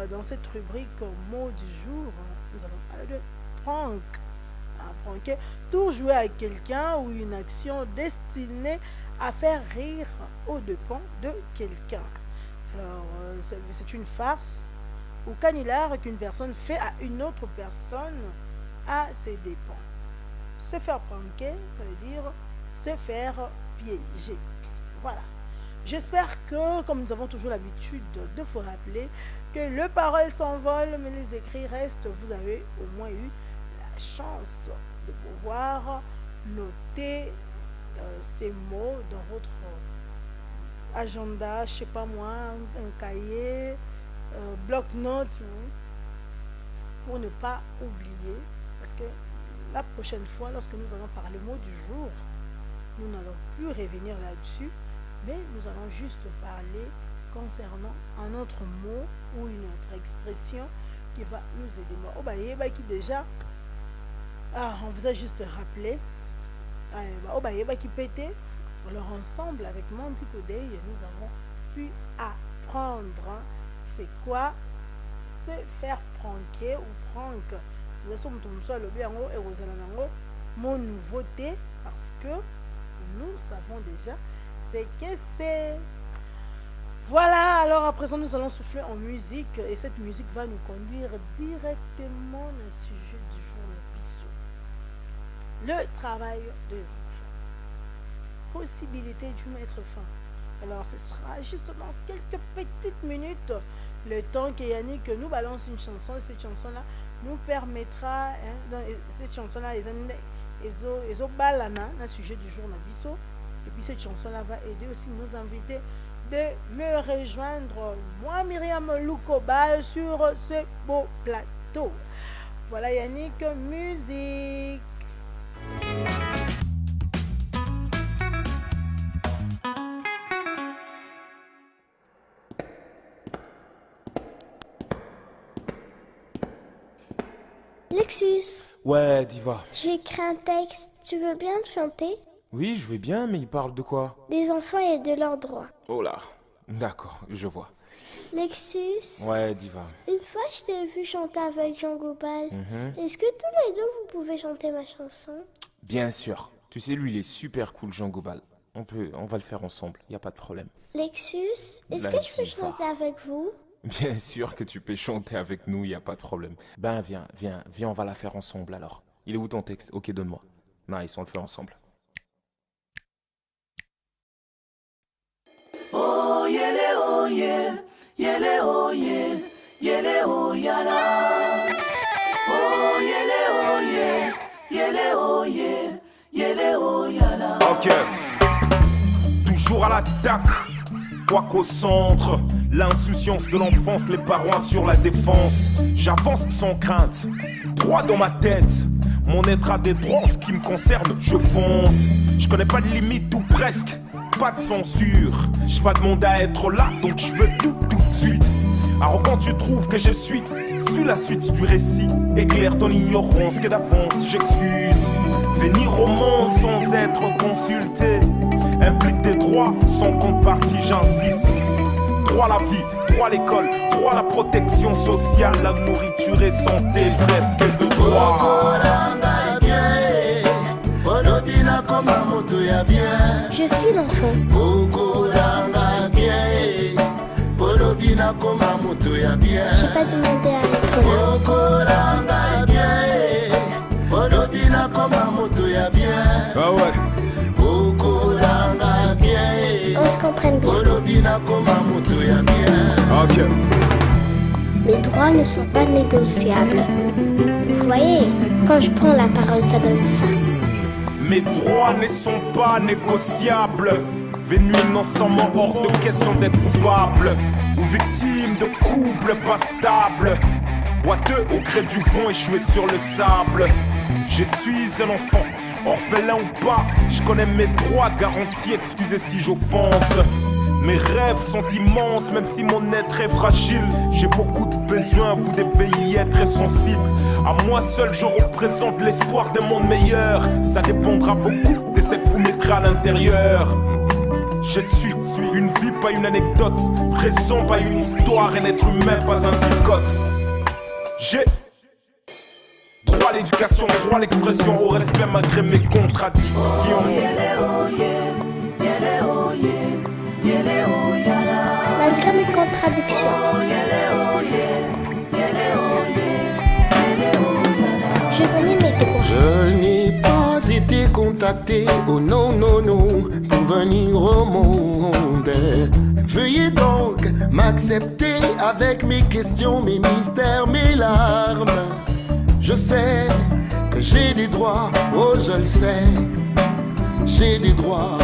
dans cette rubrique mot du jour. Nous allons parler de prank. Pranker, tout jouer à quelqu'un ou une action destinée à faire rire aux dépens de quelqu'un. Alors, c'est une farce ou canular qu'une personne fait à une autre personne à ses dépens. Se faire pranker, ça veut dire se faire piéger. Voilà. J'espère que, comme nous avons toujours l'habitude de vous rappeler, que les paroles s'envolent, mais les écrits restent. Vous avez au moins eu la chance de pouvoir noter ces mots dans votre agenda, je sais pas moi, un cahier, bloc-notes, pour ne pas oublier. Parce que la prochaine fois, lorsque nous allons parler mot du jour, nous n'allons plus revenir là-dessus, mais nous allons juste parler concernant un autre mot ou une autre expression qui va nous aider. Qui déjà, on vous a juste rappelé, qui pétait. Alors ensemble avec Mandy Kodei, nous avons pu apprendre c'est quoi se faire pranker ou prank. Nous sommes mon nouveauté parce que nous savons déjà ce que c'est. Voilà, alors à présent nous allons souffler en musique et cette musique va nous conduire directement au sujet du jour le travail des enfants. Possibilité d'y mettre fin. Alors ce sera juste dans quelques petites minutes le temps que Yannick nous balance une chanson et cette chanson là nous permettra cette chanson là ils ont balana le sujet du jour Nabiso. Et puis cette chanson là va aider aussi nos invités de me rejoindre moi Myriam Lukoba sur ce beau plateau. Voilà Yannick, musique. Lexus. Ouais, Diva. J'ai écrit un texte. Tu veux bien te chanter? Oui, je vais bien, mais il parle de quoi? Des enfants et de leurs droits. Oh là, d'accord, je vois. Lexus. Ouais, Diva. Une fois, je t'ai vu chanter avec Jean Gobal. Est-ce que tous les deux, vous pouvez chanter ma chanson? Bien sûr. Tu sais, lui, il est super cool, Jean Gobal. On va le faire ensemble, y a pas de problème. Lexus, est-ce La que je peux diva. chanter avec vous? Bien sûr que tu peux chanter avec nous, y a pas de problème. Ben, viens, on va la faire ensemble alors. Il est où ton texte? Ok, donne-moi. Nice, on le fait ensemble. Oh yele oh yeah, yele oh yeah, yele oh yala. Oh yele oh yeah, yele oh yeah, yele oh yala. Ok, toujours à l'attaque. vois qu'au centre, l'insouciance de l'enfance, les parents sur la défense. J'avance sans crainte, droit dans ma tête. Mon être a des droits, en ce qui me concerne, je fonce. Je connais pas de limite ou presque, pas de censure. J'ai pas demandé à être là, donc je veux tout de suite. Arrogant, tu trouves que je suis la suite du récit. Éclaire ton ignorance, que d'avance j'excuse. Venir au monde sans être consulté implique des droits sans contrepartie, j'insiste. Droit à la vie, droit à l'école, droit à la protection sociale, la nourriture et santé, bref, que de droit. Je suis l'enfant. J'ai pas demandé à être là. Ah ouais. On se comprenne bien. Ok. Mes droits ne sont pas négociables. Vous voyez, quand je prends la parole, ça donne ça. Mes droits ne sont pas négociables. Venu innocemment hors de question d'être coupable ou victime de couple pas stable. Boiteux au gré du vent, échoué sur le sable. Je suis un enfant, orphelin ou pas. Je connais mes droits garantis, excusez si j'offense. Mes rêves sont immenses, même si mon être est fragile. J'ai beaucoup de besoins, vous devez y être sensible. À moi seul, je représente l'espoir d'un monde meilleur. Ça dépendra beaucoup de ce que vous mettrez à l'intérieur. Je suis une vie, pas une anecdote. Raison, pas une histoire. Un être humain, pas un psychote. J'ai droit à l'éducation, droit à l'expression, au respect malgré mes contradictions. Malgré mes contradictions. Je connais mes droits. Je n'ai pas été contacté, oh non, non, non, pour venir au monde. Veuillez donc m'accepter avec mes questions, mes mystères, mes larmes. Je sais que j'ai des droits, oh je le sais, j'ai des droits.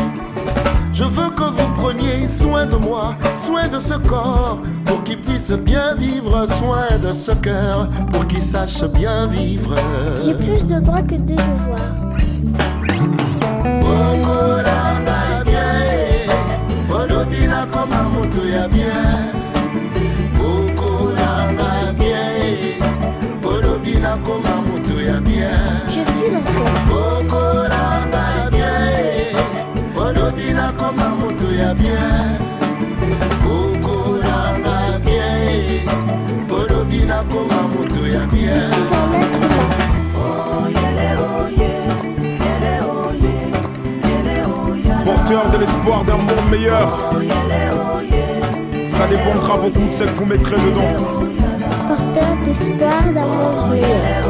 Je veux que vous preniez soin de moi, soin de ce corps, pour qu'il puisse bien vivre, soin de ce cœur, pour qu'il sache bien vivre. J'ai plus de droits que de devoirs. Je suis l'enfant. Je suis un être humain. Porteur de l'espoir d'un monde meilleur. Ça dépendra beaucoup de ce que vous mettrez dedans. Porteur d'espoir d'un monde meilleur.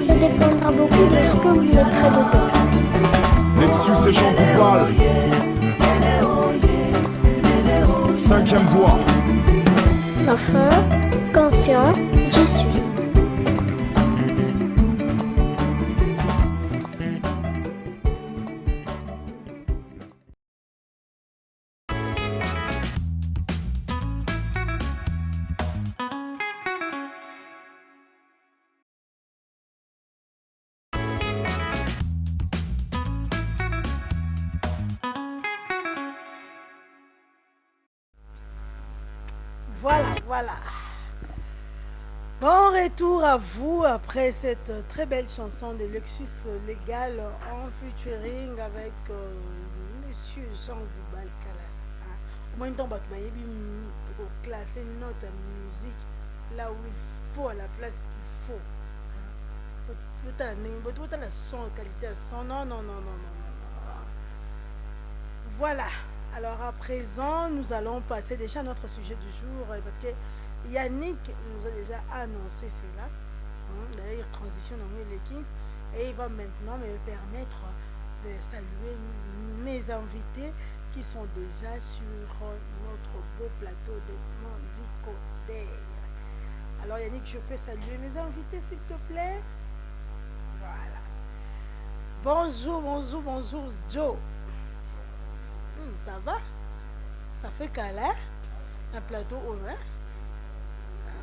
Ça dépendra beaucoup de ce que vous mettrez dedans. Lexus et Jean Goupal. 5e doigt. L'enfant, conscient, je suis. Voilà. Bon retour à vous après cette très belle chanson de Lexus Légal en featuring avec Monsieur Jean Goupal. Au moins, temps, pour classer notre musique là où il faut, à la place qu'il faut. Tout à la son, qualité à son. Non. Voilà. Alors à présent, nous allons passer déjà à notre sujet du jour parce que Yannick nous a déjà annoncé cela. D'ailleurs, transition dans l'équipe et il va maintenant me permettre de saluer mes invités qui sont déjà sur notre beau plateau de Mandicodère. Alors Yannick, je peux saluer mes invités s'il te plaît? Voilà. Bonjour Joe. Ça va? Ça fait câlin. Un plateau au vin.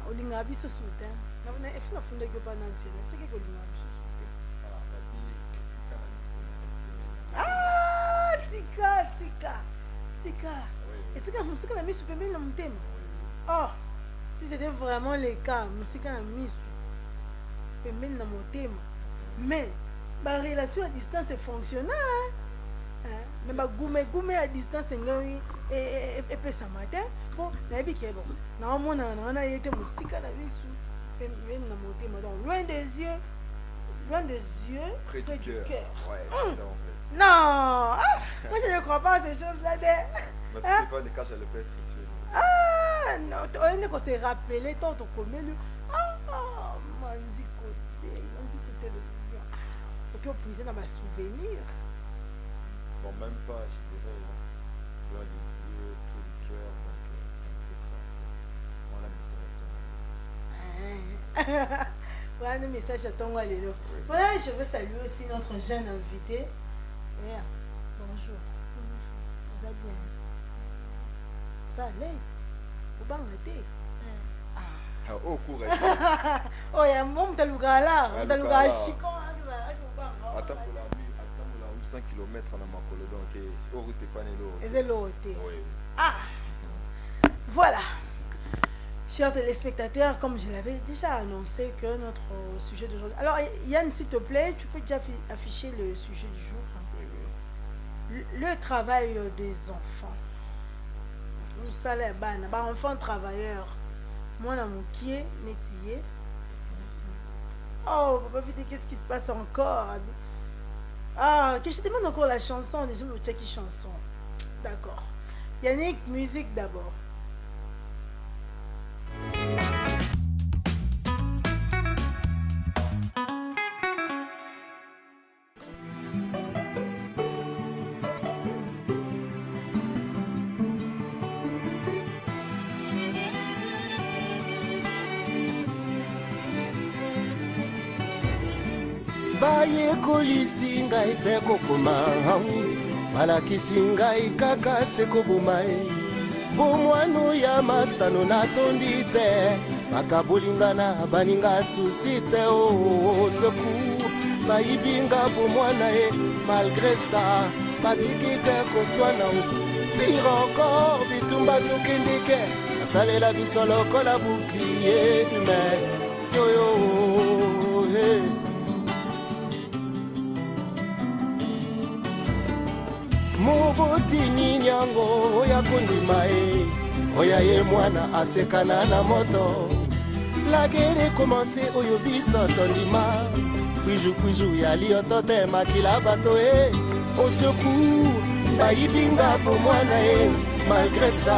Au lingabi se soutient. Il faut fonder que pas Nancy. C'est que lingabi se soutient. Ah, Tika. Et c'est que musique a mis sur le même thème. Oh, si c'était vraiment le cas, musique a mis sur le même thème. Mais la relation à distance est fonctionnelle. Mais ma gourmet à distance et puis ça matin. Bon, la vie qui est bon. Normalement, on a été musique à la vie sur le même thème. Donc, loin des yeux, près du cœur. Ouais, c'est ça en fait. Non, moi je ne crois pas à ces choses-là. Mais si c'est pas le cas, je le peux être ici. Ah, non, on s'est rappelé tant qu'on met le. Ah, on dit côté télévision. On peut puiser dans ma souvenir. Bon, même pas, je dirais, loin des yeux, tout le cœur, donc c'est un peu ça. Voilà, mais ça va. Voilà le message à ton Walélo. Voilà, je veux saluer aussi notre jeune invité. Bonjour. Vous allez bien? Vous êtes à l'aise? Vous êtes en été? Ah, oh, courage. Oh, il y a un bon là. On a le chicon. Attends pour la nuit, attends pour la 5 km dans ma colo, donc au route pas né l'eau. Et c'est l'eau. Oui. Ah, voilà. Chers téléspectateurs, comme je l'avais déjà annoncé que notre sujet d'aujourd'hui... Alors Yann, s'il te plaît, tu peux déjà afficher le sujet du jour. Oui. Le travail des enfants. Le salaire, enfants travailleurs. Moi, dans mon pied, métier. Oh, papa, vite, qu'est-ce qui se passe encore? Ah, que je te demande encore la chanson. Déjà, je check chanson. D'accord. Yannick, musique d'abord. bayekolisi ngai te kokoma balakisi ngai kaka se koboma bomwano ya masano natondi te bakabolingana baninga susi te o secours bayibinga bomwana ye malgré ça batiki te koswana pire encore bitumba tokendike asalela biso lokola bouclier humain yoyo hey. Mobotini nyango oya kondima e oya ye mwana asekana na moto la guerre commencé oyo biso tondima kwiju ya lioto te makila bato e au secours bayibinga po mwana e malgré ça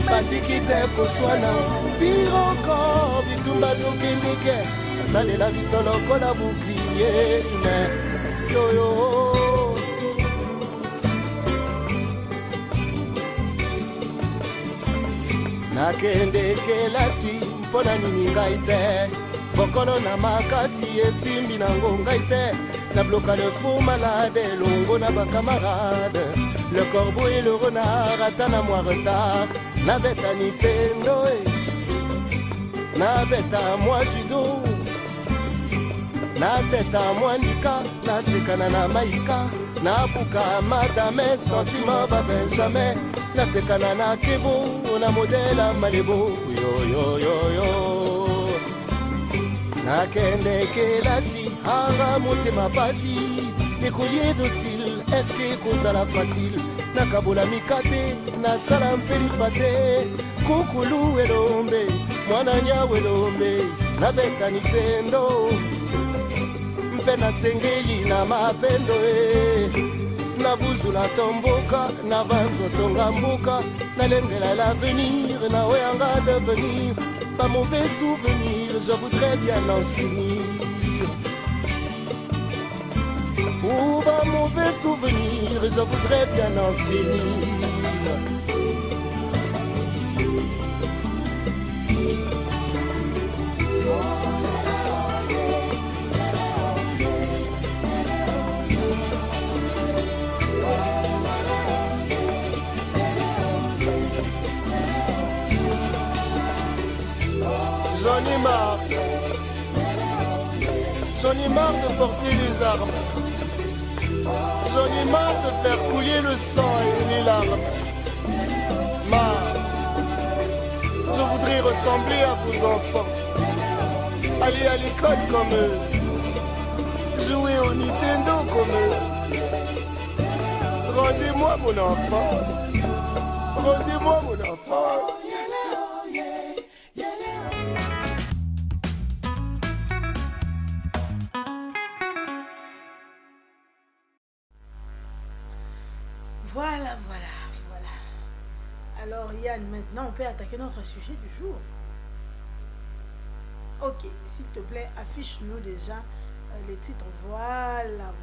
batiki te koswana pire encore bitumba tokendike asalela biso lokola bouclier humain yoyo nakende kelasi mpona nini ngai te bokolo na makasi esimbi nango ngai te nabloka le faux malade elongo na bacamarade le corbeau et le renard ata na mwa retard nabeta nintendo nabeta mwa judo nateta mwa nika nasekana na maika nabuka madame sentiment babenjamin nasekana na kebo na modela malebo yoyoyoyo nakende kelasi anga motema pasi écolier docile eske kozala facile nakabola mikate nasala mpelipa te kukulu elombe mwana nyawo elombe nabeta nintendo mpe nasengeli na mapendo navuzula tomboka navanzotonga mboka nalengela l'avenir naoyanga devenir pas mauvais souvenir je voudrais bien en finir ou pas mauvais souvenir je voudrais bien en finir J'en ai marre. J'en ai marre de porter les armes. J'en ai marre de faire couler le sang et les larmes. Marre. Je voudrais ressembler à vos enfants. Aller à l'école comme eux. Jouer au Nintendo comme eux. Rendez-moi mon enfance. Rendez-moi mon enfance. Voilà. Alors Yann, maintenant on peut attaquer notre sujet du jour. Ok, s'il te plaît, affiche-nous déjà les titres. Voilà.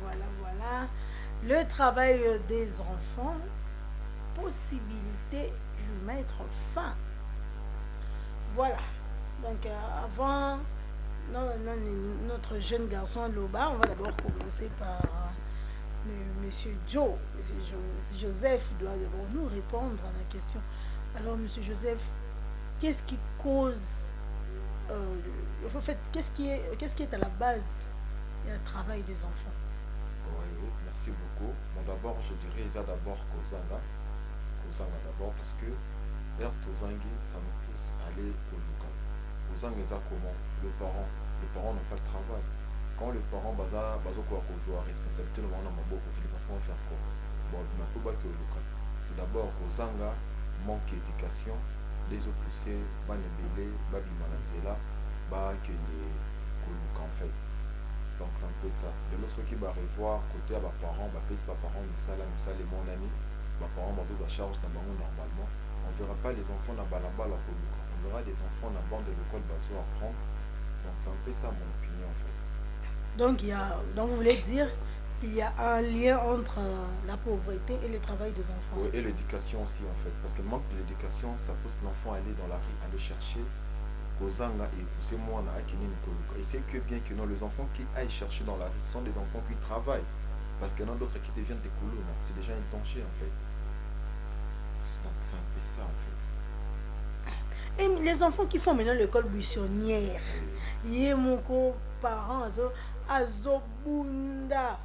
Le travail des enfants, possibilité d'y mettre fin. Voilà. Donc avant notre jeune garçon Loba, on va d'abord commencer par Monsieur Joseph doit d'abord nous répondre à la question. Alors, Monsieur Joseph, qu'est-ce qui cause, en fait, qu'est-ce qui est à la base du travail des enfants? Oui, merci beaucoup. Bon, d'abord, je dirais ça d'abord Kozanga d'abord parce que vers Tozangi, ça nous pousse à aller au local. Kozanga, ça comment? Les parents n'ont pas de travail. Quand les parents ont responsabilité, les enfants vont faire quoi? Bon, on peut pas que au local. C'est d'abord Kozanga, manque d'éducation, les autres poussés, Banebele, Babimanantela, en fait. Donc c'est un peu ça. Les autres qui vont revoir côté à mes parents, mais ça les mon ami, mes parents vont tous à charge normalement. On ne verra pas les enfants dans Balabala au local. On verra des enfants dans la bande de l'école à apprendre. Donc c'est un peu ça mon opinion en fait. Donc vous voulez dire qu'il y a un lien entre la pauvreté et le travail des enfants. Oui, et l'éducation aussi en fait. Parce que le manque de l'éducation, ça pousse l'enfant à aller dans la rue, aller chercher Kozanga et pousser moi à Kinini Koluka. Et c'est que bien que non, les enfants qui aillent chercher dans la rue, ce sont des enfants qui travaillent. Parce qu'il y en a d'autres qui deviennent des coulons. C'est déjà un danger en fait. Donc c'est un peu ça en fait. Et les enfants qui font maintenant l'école buissonnière, il y a mon parents azobunda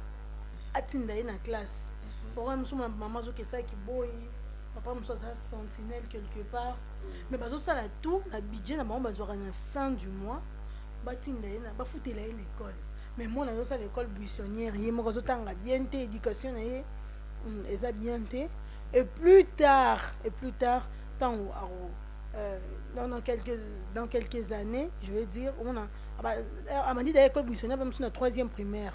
atinda na classe. Pour moi, maman zo kesa ki boy, papa me soit sentinelle quelque part. Mais bazo ça la tout, la budget na maman bazo na fin du mois, batinda na ba foutela l'école. Mais moi na zo ça l'école buissonnière, yé mo zo tanga bien té éducation na yé, eza bien té. Et plus tard, tant dans quelques années, je vais dire, on a dit d'école buissonnière, même sur la 3e primaire.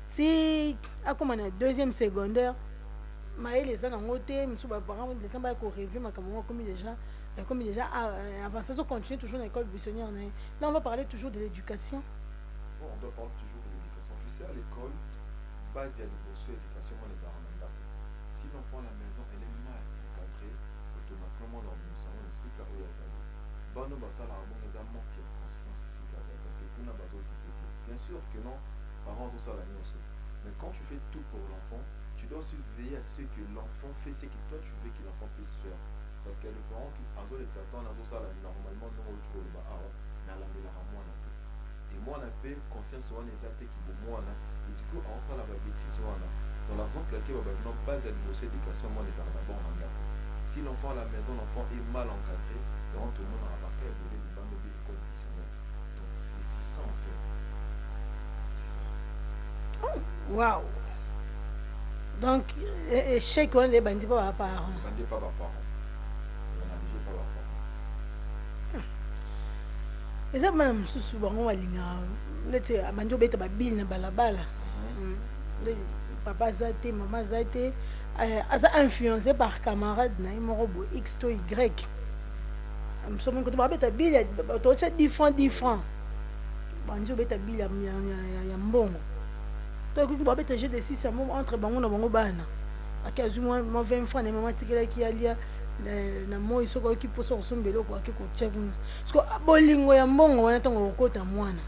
Si, comme on a 2e secondaire, les gens ont voté, mes parents, les temps pour rêver, comme déjà avancé, on continue toujours dans l'école buissonnière. Là, on va parler toujours de l'éducation. Bon, on doit parler toujours de l'éducation. Tu sais, à l'école, base, il y a l'éducation, on les a ramenés. Si l'enfant à la maison, elle est mal encadrée, automatiquement, dans le salon, le cycle où il y a ça. Bon, nous, ça, là, on les a manqué de conscience ici, parce que nous, on a besoin de tout. Bien sûr que non, parents ont ça la nuit. Mais quand tu fais tout pour l'enfant, tu dois aussi veiller à ce que l'enfant fait ce que toi tu veux que l'enfant puisse faire. Parce que les parents qui ont les attentes, normalement, nous, on trouve le bas, mais à la moi, on a peu. Et moi, on a peu conscience sur les actes qui vont moi, et du coup, on s'en a la bêtise, dans l'exemple laquelle on va pas à l'éducation, moi, les arts d'abord en là. Si l'enfant à la maison, l'enfant est mal encadré, donc tout le monde a remarqué à voler du bandeau de l'école missionnaire. Donc c'est ça en fait. C'est ça. Oh, waouh! Donc, chaque fois, les bandits pas par parents. Les bandits pas par parents. On a déjà pas par parents. Et ça, madame, souvent, on va dire, bandits bête babil na balabala. Papa Zate, maman Zate, influencé par camarade na robo X to Y. Je suis bête bill, tu as 10 francs. Banjo bête bill ya mbongo. Tu as bête jeu de 6 entre bango na bango bana. Akazu moi 20 francs na maman tikela ki alia na moi soko ki poso kosombelo ko akiko tchekuna. Parce que bolingo ya mbongo wana tango kokota mwana.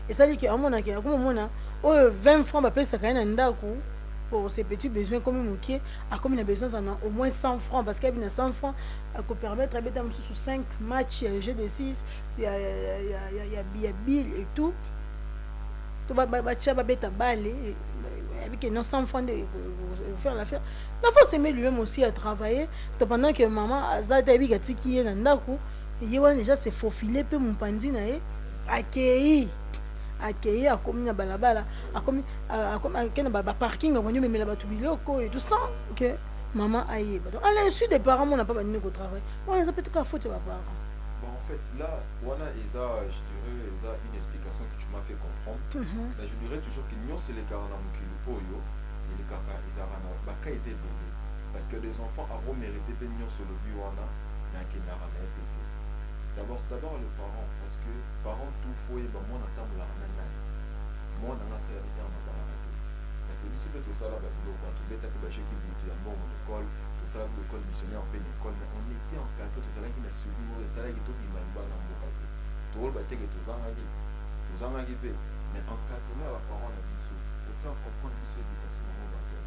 Et ça dit que amona ki akoma mona 20 francs bapesaka na ndako pour ses petits besoins comme Mouké, comme il a besoin d'en au moins 100 francs, parce qu'il y a 100 francs à permettre de mettre sur 5 matchs, jeu de 6, il y a bill et tout. Tu vas mettre balle, avec 100 francs de faire l'affaire. Il faut s'aimer lui-même aussi à travailler. Pendant que maman a zabi qui est dans l'endroit, il y a déjà se faufiler peu mon pandine accueilli à comme na balabala à comme na parking on met la batu biloko et tout ça que maman aille donc à l'insu des parents on n'a pas venu au travail on les a peut-être qu'à faute parents. Bon, en fait là voilà je dirais une explication que tu m'as fait comprendre. Mais je dirais toujours que nous c'est les gars dans mukilo oyo et les kaka izarana baka izebele parce que les enfants a mérité de nous sur le biwana na kinara na epeke. D'abord c'est d'abord les parents parce que parents tout faut et ben moi na table la nana moi na c'est la table na raté parce que si peut tout ça là ba boulot quand tu bête ba chez qui bout ya bon l'école tout ça l'école missionnaire en pleine école mais on était en cadre tout ça là qui n'a suivi le salaire qui tout il m'a pas dans mon côté tout ba te que tout ça ngaki mais en cadre là les parents na biso pour faire comprendre biso éducation on va faire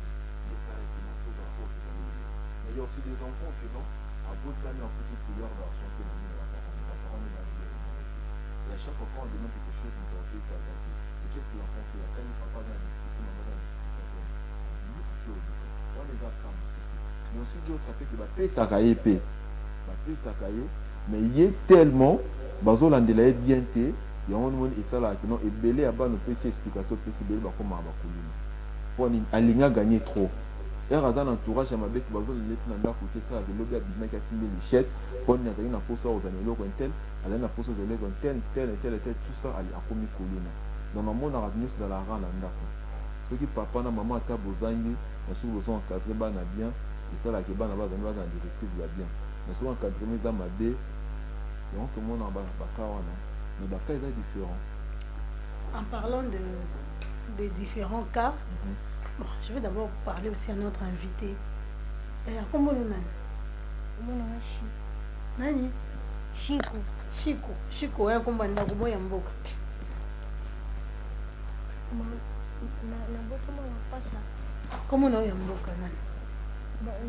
les salaires qui n'ont pas pour mais il y a aussi des enfants qui non à bout de l'année en petite couleur d'argent que et à chaque fois qu'on demande quelque chose, on doit faire ça. Et qu'est-ce que l'enfant fait? Quand il ne va pas dans l'explication, on va dans l'explication. On les a comme ceci. Mais aussi d'autres fait que ça cahier paye. Ça cahier, mais il est tellement, bazolandela bien té, il y a un monde et ça là qui non et belé à bas nos PC explication PC belé ba comme ba kolina. Pour aligner gagner trop. Et à un entourage à ma bête bazolandela nanda côté ça de lobby abima qui a signé les chèques, pour nous aller na poso aux anelo tel. Elle a posé des lèvres tel, tout ça, elle a commis colonna. Dans le monde, on a venu sur la rang là. Ceux qui papa, maman, à table aux années, mais si vous sont encadrés, bien, et ça, là, qui est dans la directive, il y a bien. Mais si vous encadrez, mes amis, et on tout le monde en bas, mais Baka est différent. En parlant de différents cas, bon, je vais d'abord parler aussi à notre invité. Comment nous n'avons Nani? Chico, ya komba ndako boya mboka. Na boto mo pasa. Comment na ya mboka nani?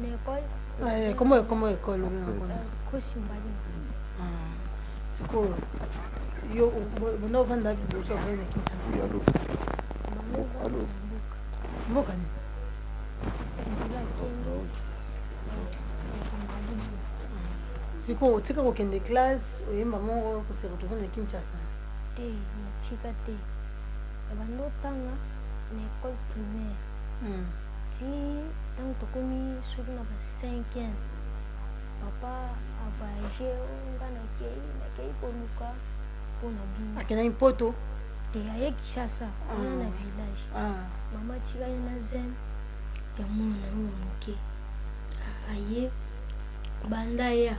Na école. Comment école na Kosi mbali. Siko yo bono vanda biso vena Kinshasa. Oui, allô. Mboka ni. Siko tika kokende classe oyemba mongo ko se retrouver na Kinshasa. Na tika te. Abando tanga na école primaire. Ti tant tokomi sur na 5e. Papa a voyagé ngana kei poluka pona bina. Akena impoto. Te aye Kinshasa na village. Mama tika na zem. Ya mona muke. Aye banda ya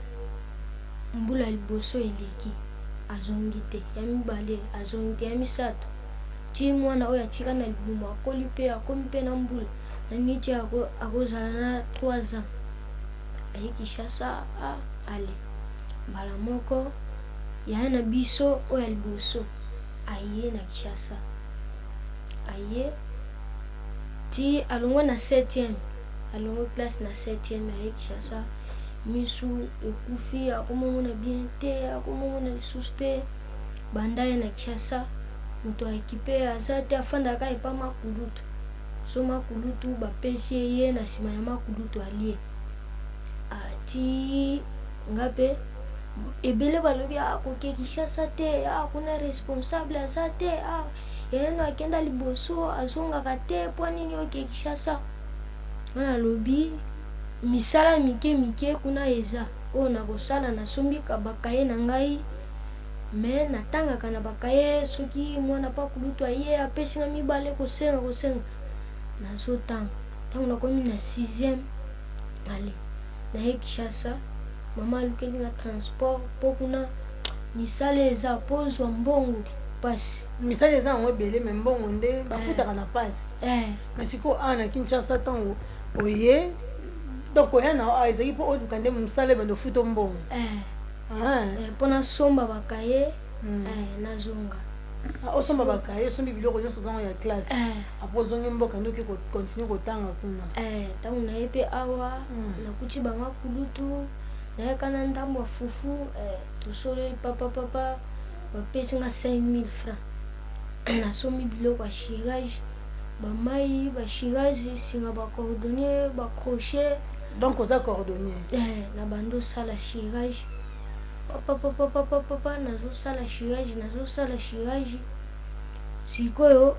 mbula liboso eleki azongi te ya mibale azongi te ya misato ti mwana oyo atika na libuma akoli mpe akomi mpe na mbula na niti akozala na 3 ans aye Kinshasa ale mbala moko ya na biso oyo ya liboso aye na Kinshasa aye ti alongwa na 7e alongwa classe na 7e aye Kinshasa misu ekufi akomona bien te akomona lisusu te bandaye na Kinshasa moto aekipe aza te afandaka epa makulutu so makulutu bapesi ye na nsima ya makulutu alie ati ngape ebele balobi akoke Kinshasa te akuna responsable aza te yayeno akenda liboso azongaka te mpo nini oke Kinshasa wana lobi misala mike kuna eza oyo nakosala nasombika bakaye na ngai me natangaka na bakaye soki mwana pakulutu aye apesinga mibale kosenga nazotanga ntango nakomi na 6e ale naye Kinshasa mama alukelinga transport mpo kuna misala eza pozwa mbongo pasi misala eza yango ebele me mbongo nde bafutaka na pasi mais siko na Kinshasa ntango oye donc oya na ezali mpo oduka nde mosala ebanda ofuta mbongo mpona somba bakaye nazonga osomba bakaye osombi biloko nyonso ozango ya classe apres ozongi mboka ndoki continue kotanga kuna ntango naye mpe awa nakuti bamakulutu nayaka na ndambo ya fufu tosoleli papa bapesi nga 5000 francs nasombi biloko ya chirage bamai bachirage singa bacordonnier bacrochet donc oza cordonnier na bando osala chirage papa nazosala chirage sikoyo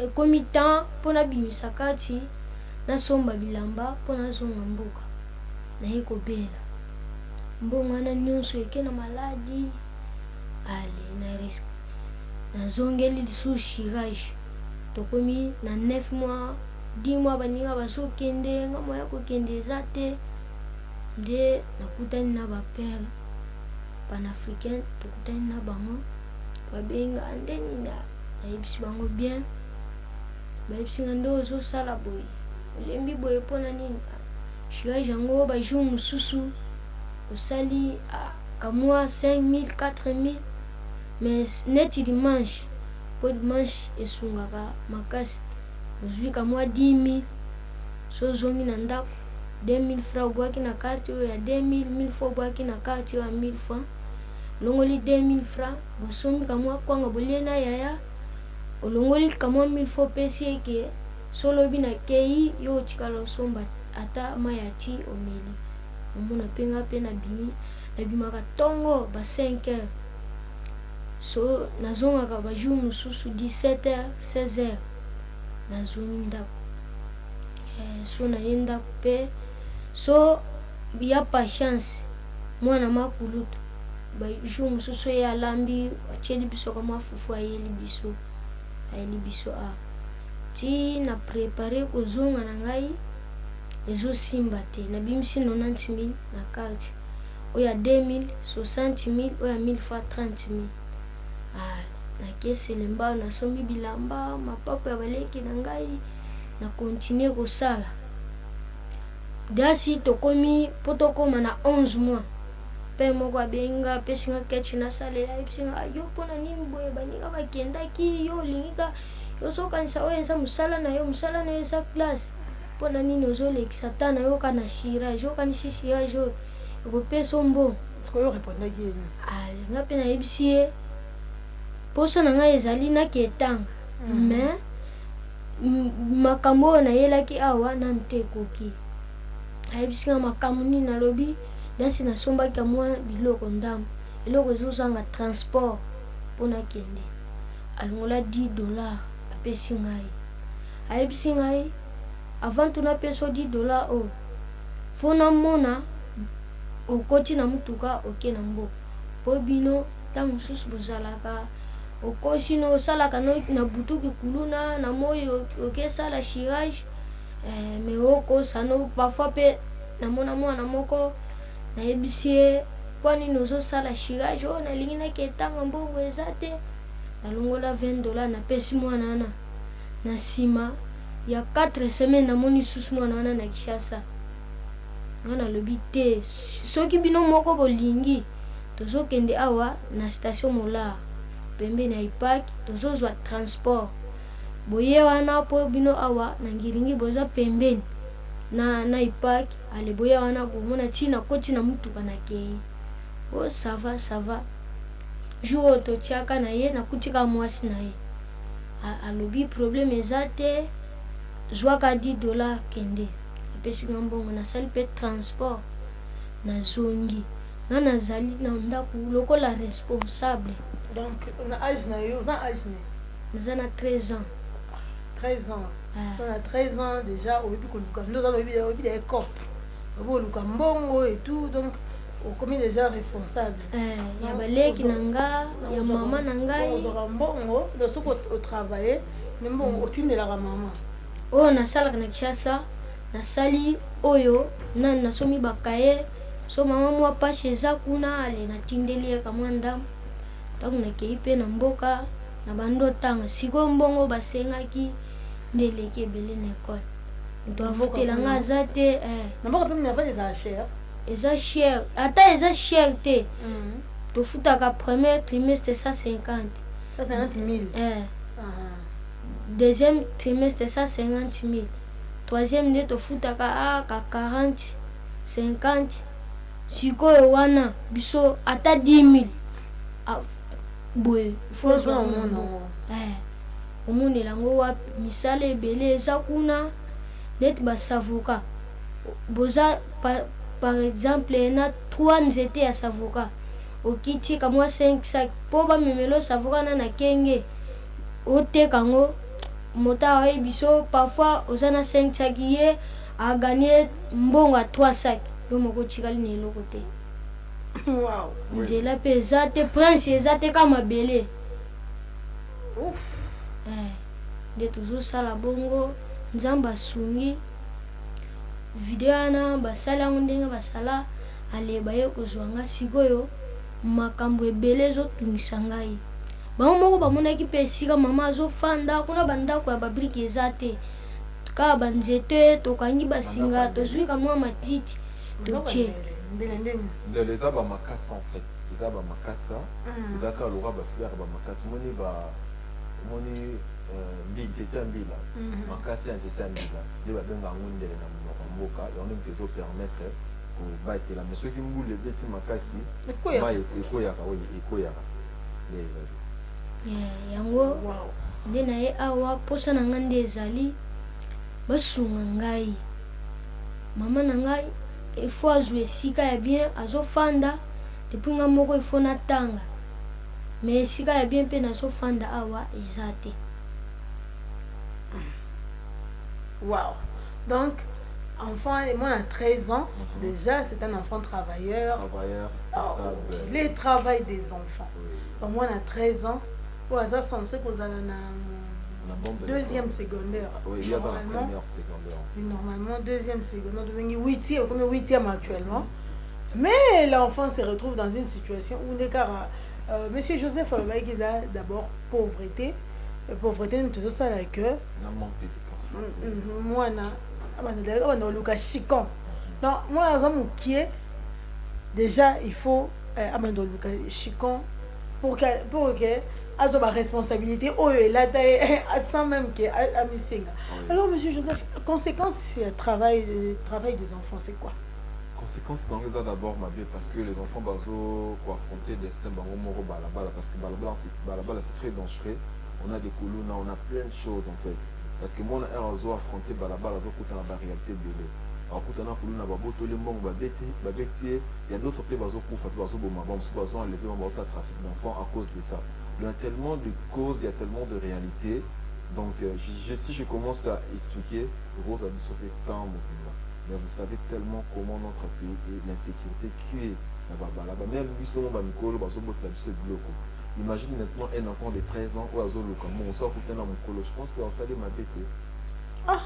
ekomi temps mpo nabimisa kati nasomba bilamba mpo nazonga mboka naye kobela mbongo wana nyonso eke na maladi nazongeli lisusu chirage tokomi na 9 mois 10 mois baninga bazokende nga moya kokende eza te nde nakutani na bapere panafricain tokutani na bango babenga ndeni nayebisi bango bien bayebisi nga nde ozosala boye olembi boye mpona nini chirage yango bajour mosusu osali kamwa 5000 4000 mais neti dimanche po dimanche esungaka makasi ozwi kamwa 10000 so ozongi na ndako 2000 francs obwaki na karte oyo ya 2000 1000 fois obwaki na karte oyo ya 1000 francs olongoli 2000 francs bosombi kamwa kwanga bolie na yaya olongoli kamwa 1000 fois opesi eke so olobi na kei yo otikala osomba ata mai ya ti omeli omona mpenga mpe nabimaka ntongo ba 5 heures so nazongaka bajour mosusu 17 heures 16 heures nazongi ndako so naye ndako mpe so ya patience mwana makulutu bajour mosusu ye alambi atieli biso kamwa fufu ayeli biso ti na prepare kozonga na ngai ezosimba te nabimisi 90000 na karte oyo ya 2000 60000 oyo ya 1000 fois 30000 nakesele mbao nasombi bilamba mapapa ya baleki na ngai na continue kosala dasi tokomi po tokoma na 11 mois mpe moko abenga apesinga kechi nasalela ayebisinga yo mpona nini boye baninga bakendaki yo olingika yozokanisa oyo eza mosala na yo eza classe mpona nini ozolekisa ta na yoka na chirage okanisi chirage oyo ekopesa mbongo sikoyo orepondaki yeni nga mpe nayebisi ye poso na ngai ezali naketanga mais makambo oyo nayelaki awa nanu te ekoki ayebisinga makambo nini nalobi dasi nasombaki mwa biloko ndambo eloko ezozanga transport mpo nakende alongola $10 apesi ngai ayebisi ngai avant tuna peso $10 oyo fo namona okoti na mutuka oke na mboka po bino ntango mosusu bozalaka okosi no osalaka na butuki kuluna na moi okesala chirage me okosa no parfois mpe namona mwana moko nayebisi ye mpo nini ozosala chirage oyo nalingi naketanga mbongo eza te nalongola $20 napesi mwana wana na nsima ya 4 semaines namoni susu mwana wana na Kinshasa nga nalobi te soki bino moko bolingi tozokende awa na station Molar pembe na ipaki tozozwa transport boye wana po bino awa na ngiringi boza pembeni na ipaki ale boye wana bomona tina koti na mutuka na kei o ça va jour totiaka na ye nakutika mwasi na ye alobi problème eza te zwaka $10 kende apesi nga mbongo nasali mpe transport nazongi nga nazali na ndako lokola responsable. Donc na âge na yo oza âge ne naza na 13 ans 13 ans on a 13 ans déjà oyebi koluka ndoza oyebi des copes oyebi koluka mbongo et tout donc okomi déjà responsable ya baleki na nga ya mama na ngai ozwaka mbongo donc soki otravaille me mbongo otindelaka mama oyo nasalaka na Kinshasa nasali oyo nani nasomi bakaye so mama mwa pasi eza kuna ale natindeli ye kamwa ndambo ntango nakei mpe na mboka na bando tanga sikoyo mbongo basengaki nde eleki ebele na ekole moto afutelanga aza te na mboka mpe minavale ezala cher eza cher ata eza cher te tofutaka premier trimestre 150. 150 000. Deuxième trimestre 150 000. Troisième nde tofutaka 40 50. Sikoyo wana biso ata 10 000. Boye faut omonela yango wapi misala ebele eza kuna neti basavoka boza par exemple na 3 nzete ya savoka okitika mwa 5 sac mpo bamemelo savoka na na kenge oteka yango mota oye biso parfois oza na 5 sac ye aganye mbongo ya 3 sac yo moko tikali na eloko te. Wow. Nzela mpe eza te prince eza te ka mabele. Nde tozosala bongo nzambe asungi video wana basala yango ndenge basala aleba ye kozwa nga sikoyo makambo ebele ezotungisa ngai. Bango moko bamonaki mpe esika mama azofanda kuna bandako ya babriki eza te kaka banzete tokangi basinga tozwi kamwa matiti totie ndele eza bamakasa en fait eza bamakasa eza kaka loka bafleur bamakasa moni nzete ya mbila makasa ya nzete ya mbila nde babenga yango ndele na monoko ya mboka yango ndenge ezopermettre kobatela mais soki mbula ebeti makasi mai ekoyaka ekoyaka yango nde na ye awa posa na ngai nde ezali basunga ngai mama na ngai ifo azwa esika ya bien azofanda depuis nga moko ifo natanga mais esika ya bien mpe nazofanda awa eza te. Wow. Donc enfant, et moi à 13 ans, déjà c'est un enfant travailleur. Responsable. Les travail des enfants. Donc moi à 13 ans, au hasard censé que vous allez deuxième secondaire. Oui, il y a dans la première secondaire. Normalement deuxième secondaire, devenu 8e actuellement. Mais l'enfant se retrouve dans une situation où l'écart Monsieur Joseph qui a d'abord pauvreté. Pauvreté nous tous ça avec eux. Moi na luka chicon. Donc moi qui est déjà il faut amando luka chicon pour que azo ba responsabilité là sans même que amisinga. Alors monsieur Joseph, conséquence du travail des enfants c'est quoi? Conséquence dans les d'abord ma vie parce que les enfants bazo pour affronter destin bango moro balabala parce que balabala c'est très dangereux. On a des colonnes, on a plein de choses en fait. Parce que moi, on a affronté balabala, on a la réalité de l'eau. Alors, quand on a colonne, on a beau les monts, il y a d'autres pays qui ont enlevé le trafic d'enfants à cause de ça. Il y a tellement de causes, il y a tellement de réalités. Donc, si je commence à expliquer, Rose a dit sauver tant mon pays. Mais vous savez tellement comment notre pays et l'insécurité qui est là-bas. Même lui, son nom va me coller, imagine maintenant un enfant de 13 ans ou à Zolo comme on sort pour tenir mon colo. Je pense qu'on s'allait ma bête. On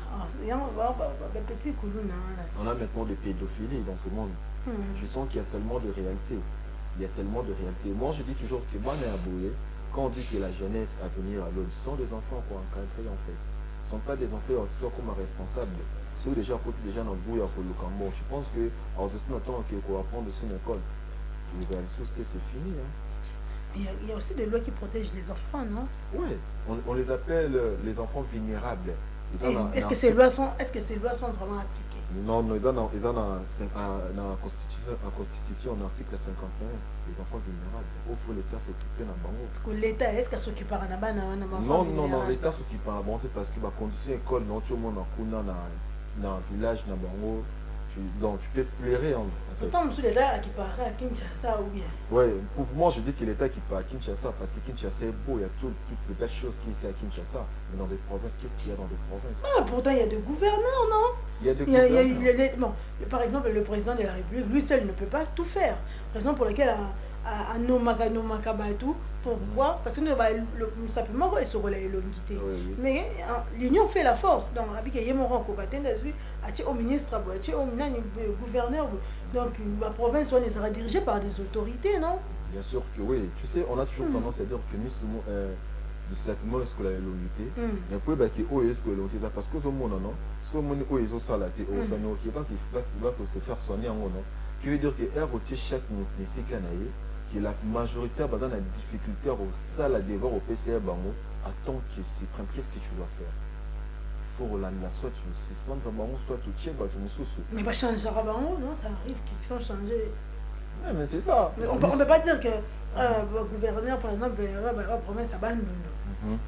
a maintenant des pédophiles dans ce monde. Je sens qu'il y a tellement de réalité. Il y a tellement de réalité. Moi, je dis toujours que moi, quand on dit que la jeunesse à venir à l'autre, ce sont des enfants pour encadrer en fait. Ce ne sont pas des enfants qui sont comme responsables. Ceux déjà déjà dans le bout, il faut le cambo. Je pense que en ce temps qu'on va prendre de son école, c'est fini. Hein. Il y a aussi des lois qui protègent les enfants, non? Oui, on les appelle les enfants vulnérables. Est-ce que ces lois sont vraiment appliquées? Non, ils ont en constitution, en article 51, les enfants vulnérables. Il faut l'État s'occuper d'un bango. L'État, est-ce qu'il s'occupe d'un bango? Non, l'État s'occupe d'un bango parce que la condition école, non, tout le monde dans un village, dans un bango. Donc tu peux pleurer en fait. Pourtant, monsieur l'État qui paraît à Kinshasa ou bien? Oui, pour moi je dis que l'État qui part à Kinshasa parce que Kinshasa est beau, il y a toutes les belles choses qui sont à Kinshasa. Mais dans les provinces, qu'est-ce qu'il y a dans les provinces? Pourtant il y a des gouverneurs, non? Il y a des gouverneurs. Bon, par exemple, le président de la République, lui seul ne peut pas tout faire. Raison pour laquelle à Nomaka Batou, pourquoi? Parce que simplement il se relaie l'unité. Mais l'union fait la force. Donc avec Yemoran Kokaten au ministre, au gouverneur. Donc la province sera dirigée par des autorités, non? Bien sûr que oui. Tu sais, on a toujours tendance à dire que nous sommes scolaire l'unité. Mais puis l'unité parce que ce monde non, ce monde ils ont salaté au qui va se faire soigner en nom. Qui veut dire que chaque municipalité que la majorité a la difficulté au salle à devoir au PCA bango attends que c'est qu'est-ce que tu dois faire. Il faut la soit tu suspends bango soit tu tiens tu mususu. Mais bah changer bango non ça arrive qu'ils sont changés. Ouais, mais c'est ça. On peut pas dire que le gouverneur par exemple la promesse à Bandundu.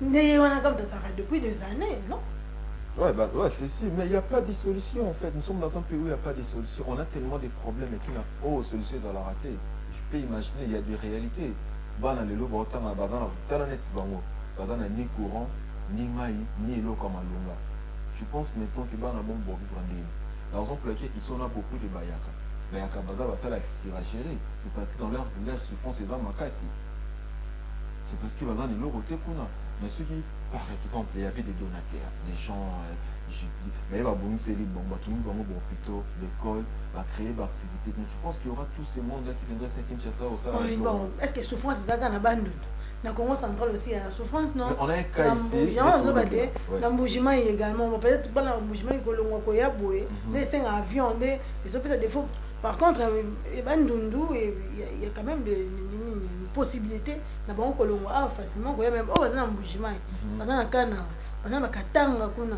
Mais on a comme ça depuis des années, non? Ouais, bah ouais, c'est si, mais il n'y a pas de solution en fait. Nous sommes dans un pays où il n'y a pas de solution. On a tellement de problèmes et qu'il n'y a pas de solution dans la rater. Je peux imaginer, il y a des réalités. Bana le lobo autant à bazana, talanet bango, bazana ni courant, ni maï, ni l'eau comme à Lunga. Je pense maintenant que bana bon pour vivre en ligne. Par exemple, ils sont là beaucoup de bayaka. Bayaka baza va ça là qui sera géré. C'est parce que dans leur village souffrance ils ont makasi. C'est parce que bazana l'eau roté pour nous. Mais ceux qui, par exemple, il y avait des donataires, des gens, mais il va plutôt l'école, va créer des activités. Donc je pense qu'il y aura tous ces mondes-là qui viendraient à Kinshasa au Sahara. Oui, bon, est-ce que souffrance c'est ça dans la bande? Dans le Congo central aussi, à la souffrance, non? On a un cas ici. Dans le bougement également, peut-être pas dans le bougement, il y a des avions, des opérations des faux. Par contre, il y a quand même une possibilité d'avoir un facilement, même au bazin bougement, bazin kana, bazin bakatanga kuna.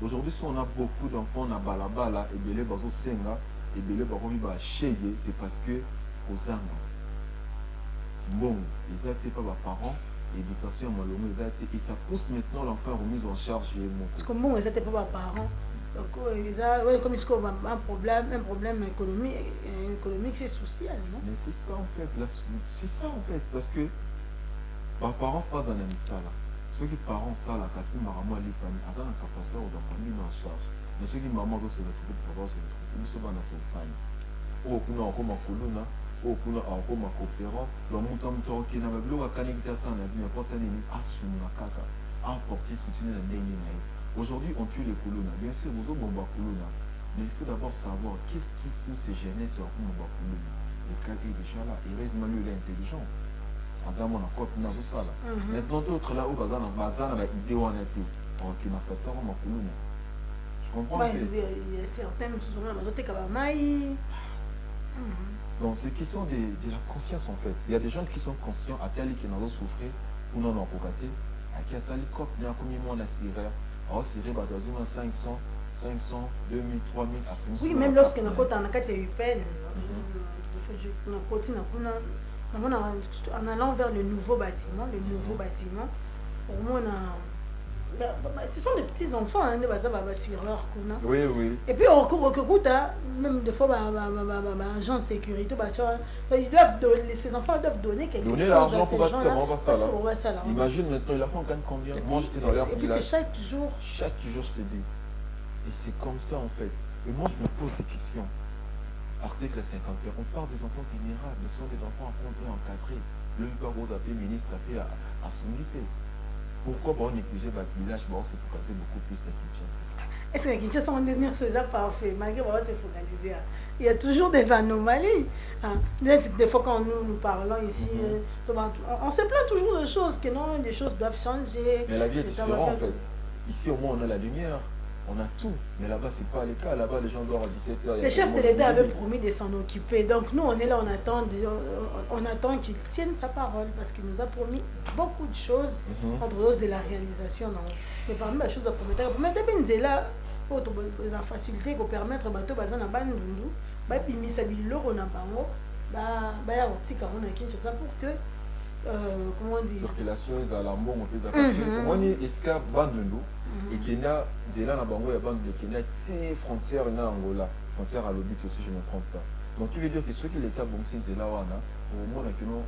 Aujourd'hui, si on a beaucoup d'enfants na balabala et belé bazo senga et belé baromi ba cheye, c'est parce que aux anga. Bon, ils étaient pas leurs parents. L'éducation et ça pousse maintenant l'enfant remise en charge. Parce que bon, ils n'étaient pas leurs parents. Donc, comme ils ont un problème économique, c'est social, non? Mais c'est ça en fait, c'est ça en fait, parce que les parents pas en aiment ça là. Ceux qui parents ça là, quand ils maman les familles, ils ont la capacité d'enfants mis en charge. Mais ceux qui maman doivent se retrouver pour avoir se retrouver, ils sont dans la consigne. Oh, kuna encore ma colonna, oh kuna encore ma coopérant, le montant qui n'a pas de l'eau à connecter ça, on a vu un poste à assumer kaka, apporter soutien à l'année. Aujourd'hui, on tue les colonnes. Bien sûr, vous avez un colonne. Mais il faut d'abord savoir qu'est-ce qui pousse ces jeunesses sur un colonne. Le cas est déjà là. Il reste malheureux, il est intelligent. Maintenant, d'autres là où il y a une idée qui m'a fait ça, ma colonne. Je comprends. Il y a certaines qui sont là, mais donc, c'est qui sont de la conscience en fait. Il y a des gens qui sont conscients à tel qui n'ont pas souffert ou n'ont pas cocaté. À qui a sali cop, il y a combien de monde à cirer. Alors, c'est 500, 500, 2000, 3000 après. Oui, même lorsque nous avons eu peine, en allant vers le nouveau bâtiment, au moins, ce sont des petits enfants, oui, oui. Et puis, même des fois, agents de sécurité, ces enfants doivent donner quelque chose l'argent à ces pour gens-là. Imagine maintenant, il a fait combien? Moi, j'étais dans leur et puis, c'est chaque jour. Chaque jour, je te dis. Et c'est comme ça, en fait. Et moi, je me pose des questions. Article 51, on parle des enfants vulnérables, mais ce sont des enfants encadrés. Le vous appelez ministre à son IP. Pourquoi on négliger le village? On se focaliser beaucoup plus sur Kinshasa. Est-ce que Kinshasa, on est sur ça parfait? Malgré qu'on se focaliser, il y a toujours des anomalies. Des fois, quand nous parlons ici, on se plaint toujours de choses, que non, des choses doivent changer. Mais la vie est différente en fait. Ici, au moins, on a la lumière. On a tout, mais là-bas, c'est pas le cas. Là-bas, les gens dorment à 17h. Le chef de l'État avait promis de s'en occuper. Donc, nous, on est là, on attend qu'il tienne sa parole parce qu'il nous a promis beaucoup de choses entre autres et la réalisation. Non. Mais parmi les choses à promettre, c'est là, pour la facilité pour permettre aux bateaux de Bandundu, pour que comment dire, circulation est à la mort on peut dire parce que comment on escape Bandundu et Kenya zela na bango ya Bandundu Kenya ti frontière na Angola frontière à l'obit aussi je ne me trompe pas donc il veut dire que ceux qui l'état bon c'est zela wana au moins que nous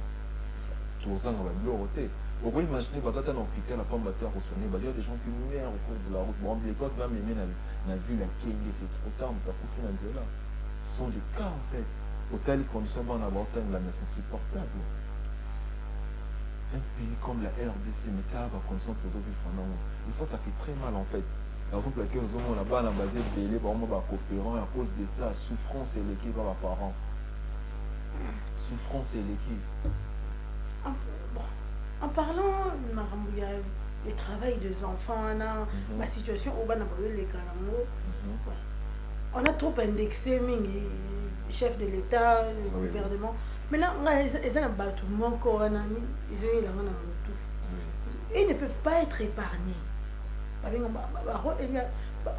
tous en va bloquer on peut imaginer bazata na hôpital la pomme de terre au sonner il y a des gens qui meurent au cours de la route bon les côtes va mener na ville à Kenya c'est trop tard pour couper dans zela ce sont des cas en fait au telles conditions on a avoir la nécessité portable. Un pays comme la RDC, mais car va conscience aux autres pendant une fois ça fait très mal en fait. Par exemple, la cause on a bas basé belé, par exemple, coopérant à cause de ça, souffrance et l'équipe par parents. Souffrance et l'équipe. En parlant du travail des enfants, ma situation au bas les canaux, on a trop indexé chef de l'État, le Oui. gouvernement. Maintenant, ils ont un bâtiment, ils ne peuvent pas être épargnés.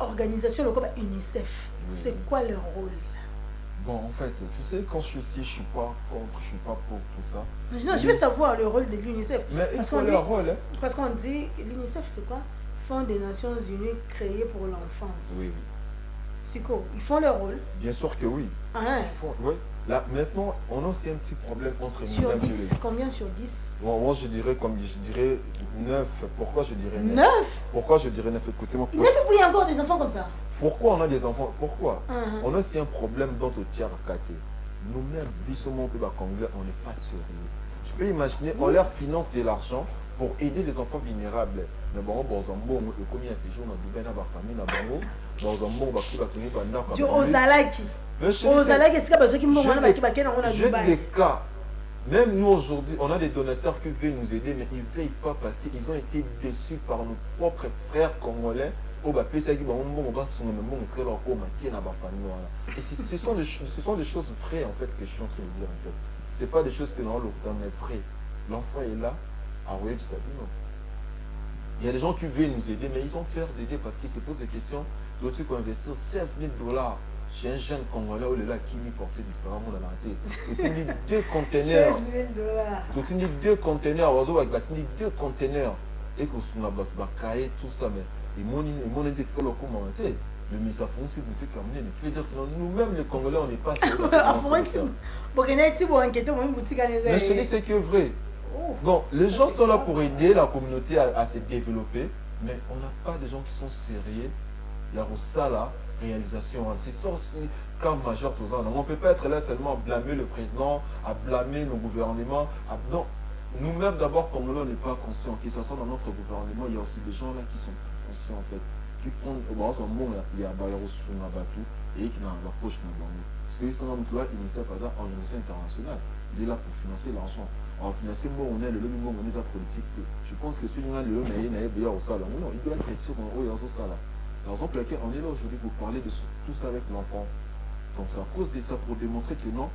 Organisation, le comme UNICEF, Oui. c'est quoi leur rôle? Bon, en fait, tu sais, quand je suis ici, je suis pas contre, je suis pas pour tout ça. Non, je veux savoir le rôle de l'UNICEF. Mais il Parce faut qu'on leur dit- rôle, hein. Parce qu'on dit, l'UNICEF, c'est quoi? Fonds des Nations Unies créé pour l'enfance. Oui, oui. C'est quoi? Ils font leur rôle. Bien sûr que oui. Hein? Oui. Là, maintenant, on a aussi un petit problème entre Sur nous-mêmes. 10, combien sur 10? Bon, moi, je dirais 9. Pourquoi je dirais 9? 9? Pourquoi je dirais 9? Écoutez-moi. 9 et puis il y a encore des enfants comme ça. Pourquoi on a des enfants? Pourquoi? Hein. On a aussi un problème dans le tiers à côté. Nous-mêmes, bissomons peu congolais, on n'est pas sérieux. Tu peux imaginer, on leur finance de l'argent pour aider les enfants vulnérables. Mais bon, combien ces jours, on a doublé dans la famille, dans Du Ozalaki. Mais je te dis, Ozalaki, c'est parce qu'ils m'ont j'ai demandé des- qui on a j'ai Dubaï. des cas. Même nous aujourd'hui, on a des donateurs qui veulent nous aider, mais ils ne veillent pas parce qu'ils ont été déçus par nos propres frères congolais. Et ce sont des choses vraies en fait que je suis en train de dire en fait. C'est pas des choses que dans l'automne est vrai. L'enfant est là, à Web Sabino. Il y a des gens qui veulent nous aider, mais ils ont peur d'aider parce qu'ils se posent des questions. Dois-tu investir 16 000 $ chez un jeune Congolais où il est là qui lui portait différemment dans la tête? Dois-tu dire 2 containers? 16 000 $. Dois-tu dire 2 containers? Oiseau avec 2 containers. Et qu'on soit cahier tout ça, mais ils m'ont dit que le commenté. Le mise à fond, c'est boutique comme nous. Nous-mêmes, les Congolais, on n'est pas sérieux. Mais je te dis, c'est que vrai. Donc, les gens sont là pour aider la communauté à se développer, mais on n'a pas de gens qui sont sérieux. Il y a ça là, réalisation. C'est ça aussi, cas majeur, tout ça. On ne peut pas être là seulement à blâmer le président, à blâmer nos gouvernements. Non, nous-mêmes d'abord, comme on n'est pas conscients, que ce soit dans notre gouvernement, il y a aussi des gens là qui sont conscients en fait. Qui prennent au moment il y a sur la bateau et qui n'ont la poche dans le bandeau. Parce que c'est un emploi UNICEF, par exemple, organisation internationale. Il est là pour financer l'argent. Alors, financer, moi, on est le mot, on est la politique. Je pense que celui-là, le il doit être sûr qu'on est au salaire. La raison pour laquelle on est là aujourd'hui pour parler de tout ça avec l'enfant. Donc, c'est à cause de ça pour démontrer que non,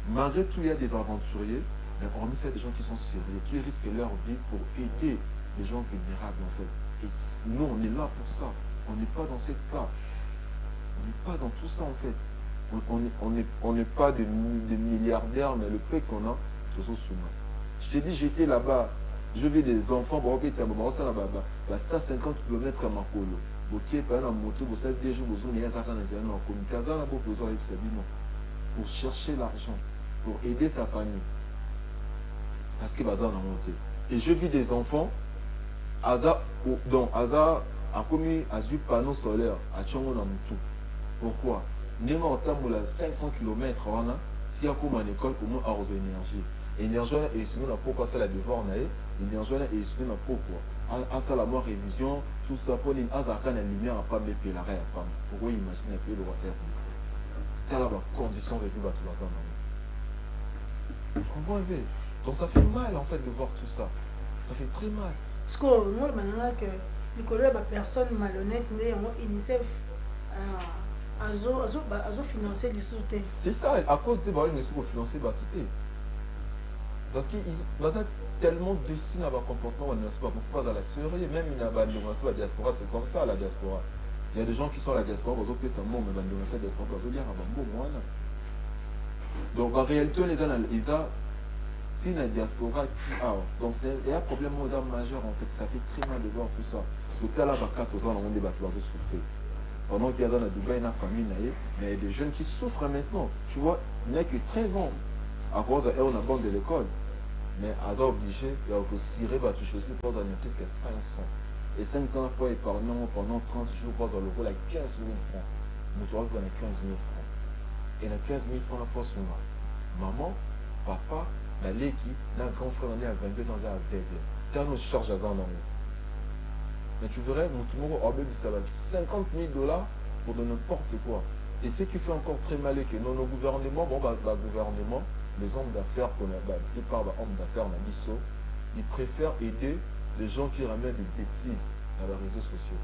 malgré tout, il y a des aventuriers, mais hormis ça, il y a des gens qui sont sérieux, qui risquent leur vie pour aider les gens vulnérables, en fait. Et nous, on est là pour ça. On n'est pas dans ce cas. On n'est pas dans tout ça, en fait. On n'est pas des milliardaires, mais le peu qu'on a, c'est au Souma. Je t'ai dit, j'étais là-bas, je vis des enfants, bon, ça là-bas, 150 km à Makolo. Ok, par exemple, moto, vous savez, des jours, vous avez des pour chercher l'argent, pour aider sa famille. Parce que Bazar n'a monté. Et je vis des enfants, donc Aza a commis à du panneau solaire à Tchongo Namutu. Pourquoi? Néma Otamboula 500 km, si y a comme une école, pour nous, à l'énergie. Énergie est sur la pourquoi ça la devoir naïe, énergie est sur la pourquoi. À ça la mort révision, tout ça pour une azarkan la lumière à pas mettre la rêve. Pourquoi imaginer que le water ici? Telle la condition revue à tout le monde. Tu comprends un peu? Donc ça fait mal en fait de voir tout ça. Ça fait très mal. Parce que moi, maintenant que le collègue a personne malhonnête, mais UNICEF a financé les soutiens. C'est ça, à cause des barils, ils sont financés par tout. Parce qu'ils ont tellement de signes à leur comportement, on ne sait pas, il ne faut pas à la sérieux, même la diaspora, c'est comme ça la diaspora. Il y a des gens qui sont à la diaspora, ils ont pris ça, mais la diaspora, ils ont dit, donc en réalité, les gens, si la diaspora, donc il y a un problème majeur en fait, ça fait très mal de voir tout ça. Parce que tu as là, on a des bâtiments qui souffrent. Pendant qu'il y a dans la Dubaï, une famille, mais il y a des jeunes qui souffrent maintenant. Tu vois, il n'y a que 13 ans. À cause de on a bande de l'école. Mais à ça obligé, il y a aussi toucher aussi pour donner plus que 500. Et 500 fois épargnant pendant 30 jours, pour dans le rôle à 15 000 francs. Nous devons donner 15 000 francs. Et les 15 000 francs, la fois sur moi. Maman, papa, la l'équipe, la grand frère, on est à 22 ans là avec. Tu as nos charges à ça en haut. Mais tu verrais, mon tout ça va 50 000 $ pour de n'importe quoi. Et ce qui fait encore très mal que nos gouvernements, gouvernement, les hommes d'affaires, la plupart des hommes d'affaires, ils préfèrent aider des gens qui ramènent des bêtises dans les réseaux sociaux.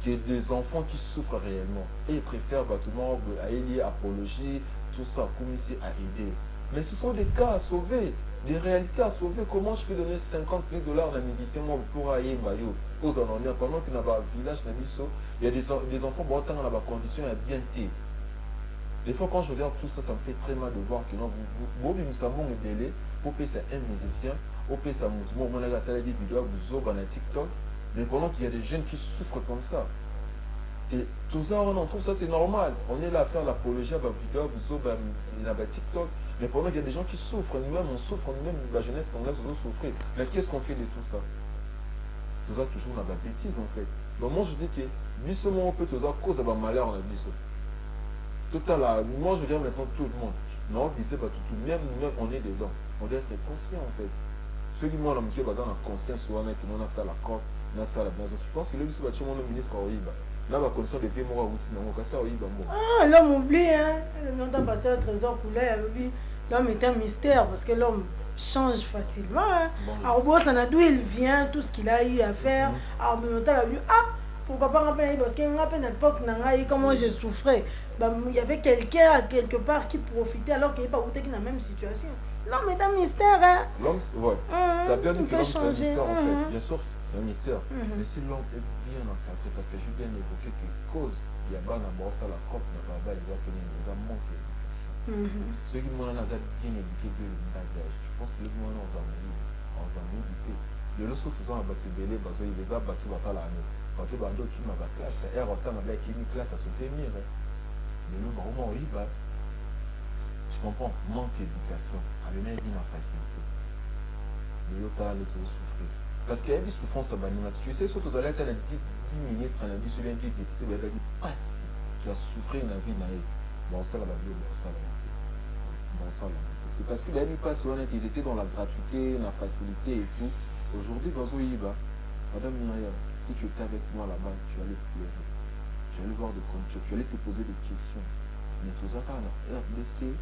Qui est des enfants qui souffrent réellement. Et ils préfèrent tout le monde à lier apologie, tout ça, comme ici à aider. Mais ce sont des cas à sauver, des réalités à sauver. Comment je peux donner 50 000 $ à un musicien pour aller aux Anonymes pendant qu'il y a un village, il y a des enfants qui ont des conditions bien té. Des fois, quand je regarde tout ça, ça me fait très mal de voir que non, vous savez, délai pour payer un musicien, pour payer sa mouvement, on a des vidéos, vous avez un TikTok, mais pendant qu'il y a des jeunes qui souffrent comme ça. Et tout ça, on trouve ça, c'est normal. On est là à faire l'apologie à la vidéo, vous avez TikTok, mais pendant qu'il y a des gens qui souffrent, nous-mêmes, on souffre, nous-mêmes, la jeunesse congolaise, on souffre. Mais qu'est-ce qu'on fait de tout ça? Tout ça, toujours, on a la bêtise, en fait. Donc, moi, je dis que, on peut tout ça, cause de malheur, on a dit ça. Moi je veux dire maintenant tout le monde. Non, c'est pas tout. Même nous-mêmes, on est dedans. On doit être conscient en fait. Ceux qui m'ont qui ont la conscience, souvent, qui ont ça la corde, on a ça la bien. Je pense que là, c'est le ministre Oriba. Là, la condition de vie, moi, l'homme oublie, hein. Le monde a passé au trésor pour l'homme est un mystère parce que l'homme change facilement. Hein. Alors, bon, ça n'a d'où il vient, tout ce qu'il a eu à faire. Alors, maintenant, il a vu, pourquoi pas rappeler parce qu'à une époque, comment je souffrais. Il y avait quelqu'un quelque part qui profitait alors qu'il n'est pas dans la même situation. L'homme est un mystère. Hein? L'homme, ouais. Tu as bien dit que l'homme c'est un mystère en fait. Bien sûr, c'est un mystère. Mais si l'homme est bien encadré, parce que j'ai bien évoqué que cause, il y a pas d'abord ça la COP, il va manquer d'éducation. Ceux qui m'ont bien éduqué de l'âge, je pense que les gens ont éduqué. De l'autre côté, on a battu Bélé, parce qu'il les a battus à la année. Quand tu as battu ma classe, et on a une classe à soutenir. Mais le moment où tu comprends, manque d'éducation, avec même une facilité. Mais l'autre a l'autre souffrir. Parce qu'il y a des souffrances à Banima. Tu sais, surtout à l'être, il y a 10 ministres, il y a 10 celui qui était député, il y a dit passe, qui a souffert une vie naïve. Bon, ça, la vie, bon, ça, la vie. Bon, ça, la vie. C'est parce qu'il y a eu pas ils étaient dans la gratuité, la facilité et tout. Aujourd'hui, dans Zoïba, Madame Myriam, si tu étais avec moi là-bas, tu allais pleurer. Tu allais voir des conditions, tu allais te poser des questions. Mais tout ça, quand on a RDC,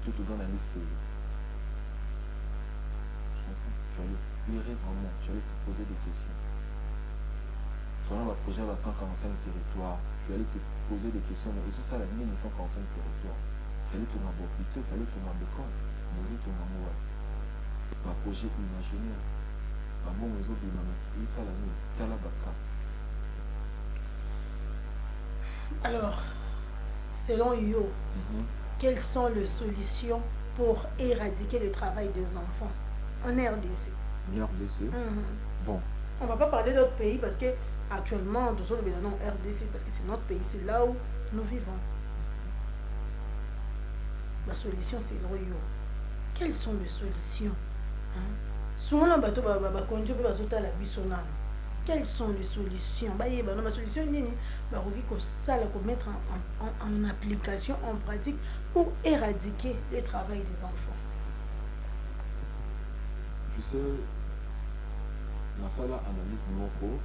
tu te donnes un effet. Tu allais pleurer vraiment, tu allais te poser des questions. Selon le projet à 145 territoires, tu allais te poser des questions. Mais est-ce que ça, la ligne 145 territoires? Il fallait tourner à Bopito, il fallait tourner à Bécon, mais il tourne à Moua. Un projet imaginaire. Un bon réseau de l'humanité. Il ça la nuit, Talabaka. Alors, selon Yo, quelles sont les solutions pour éradiquer le travail des enfants en RDC? En RDC Bon. On ne va pas parler d'autres pays parce que actuellement, nous sommes dans RDC parce que c'est notre pays, c'est là où nous vivons. La solution, c'est le Yo. Quelles sont les solutions? Souvent, on va conduire la bisonane. Quelles sont les solutions? La solution, c'est de mettre en application, en pratique, pour éradiquer le travail des enfants. Je sais, la salle analyse Moko,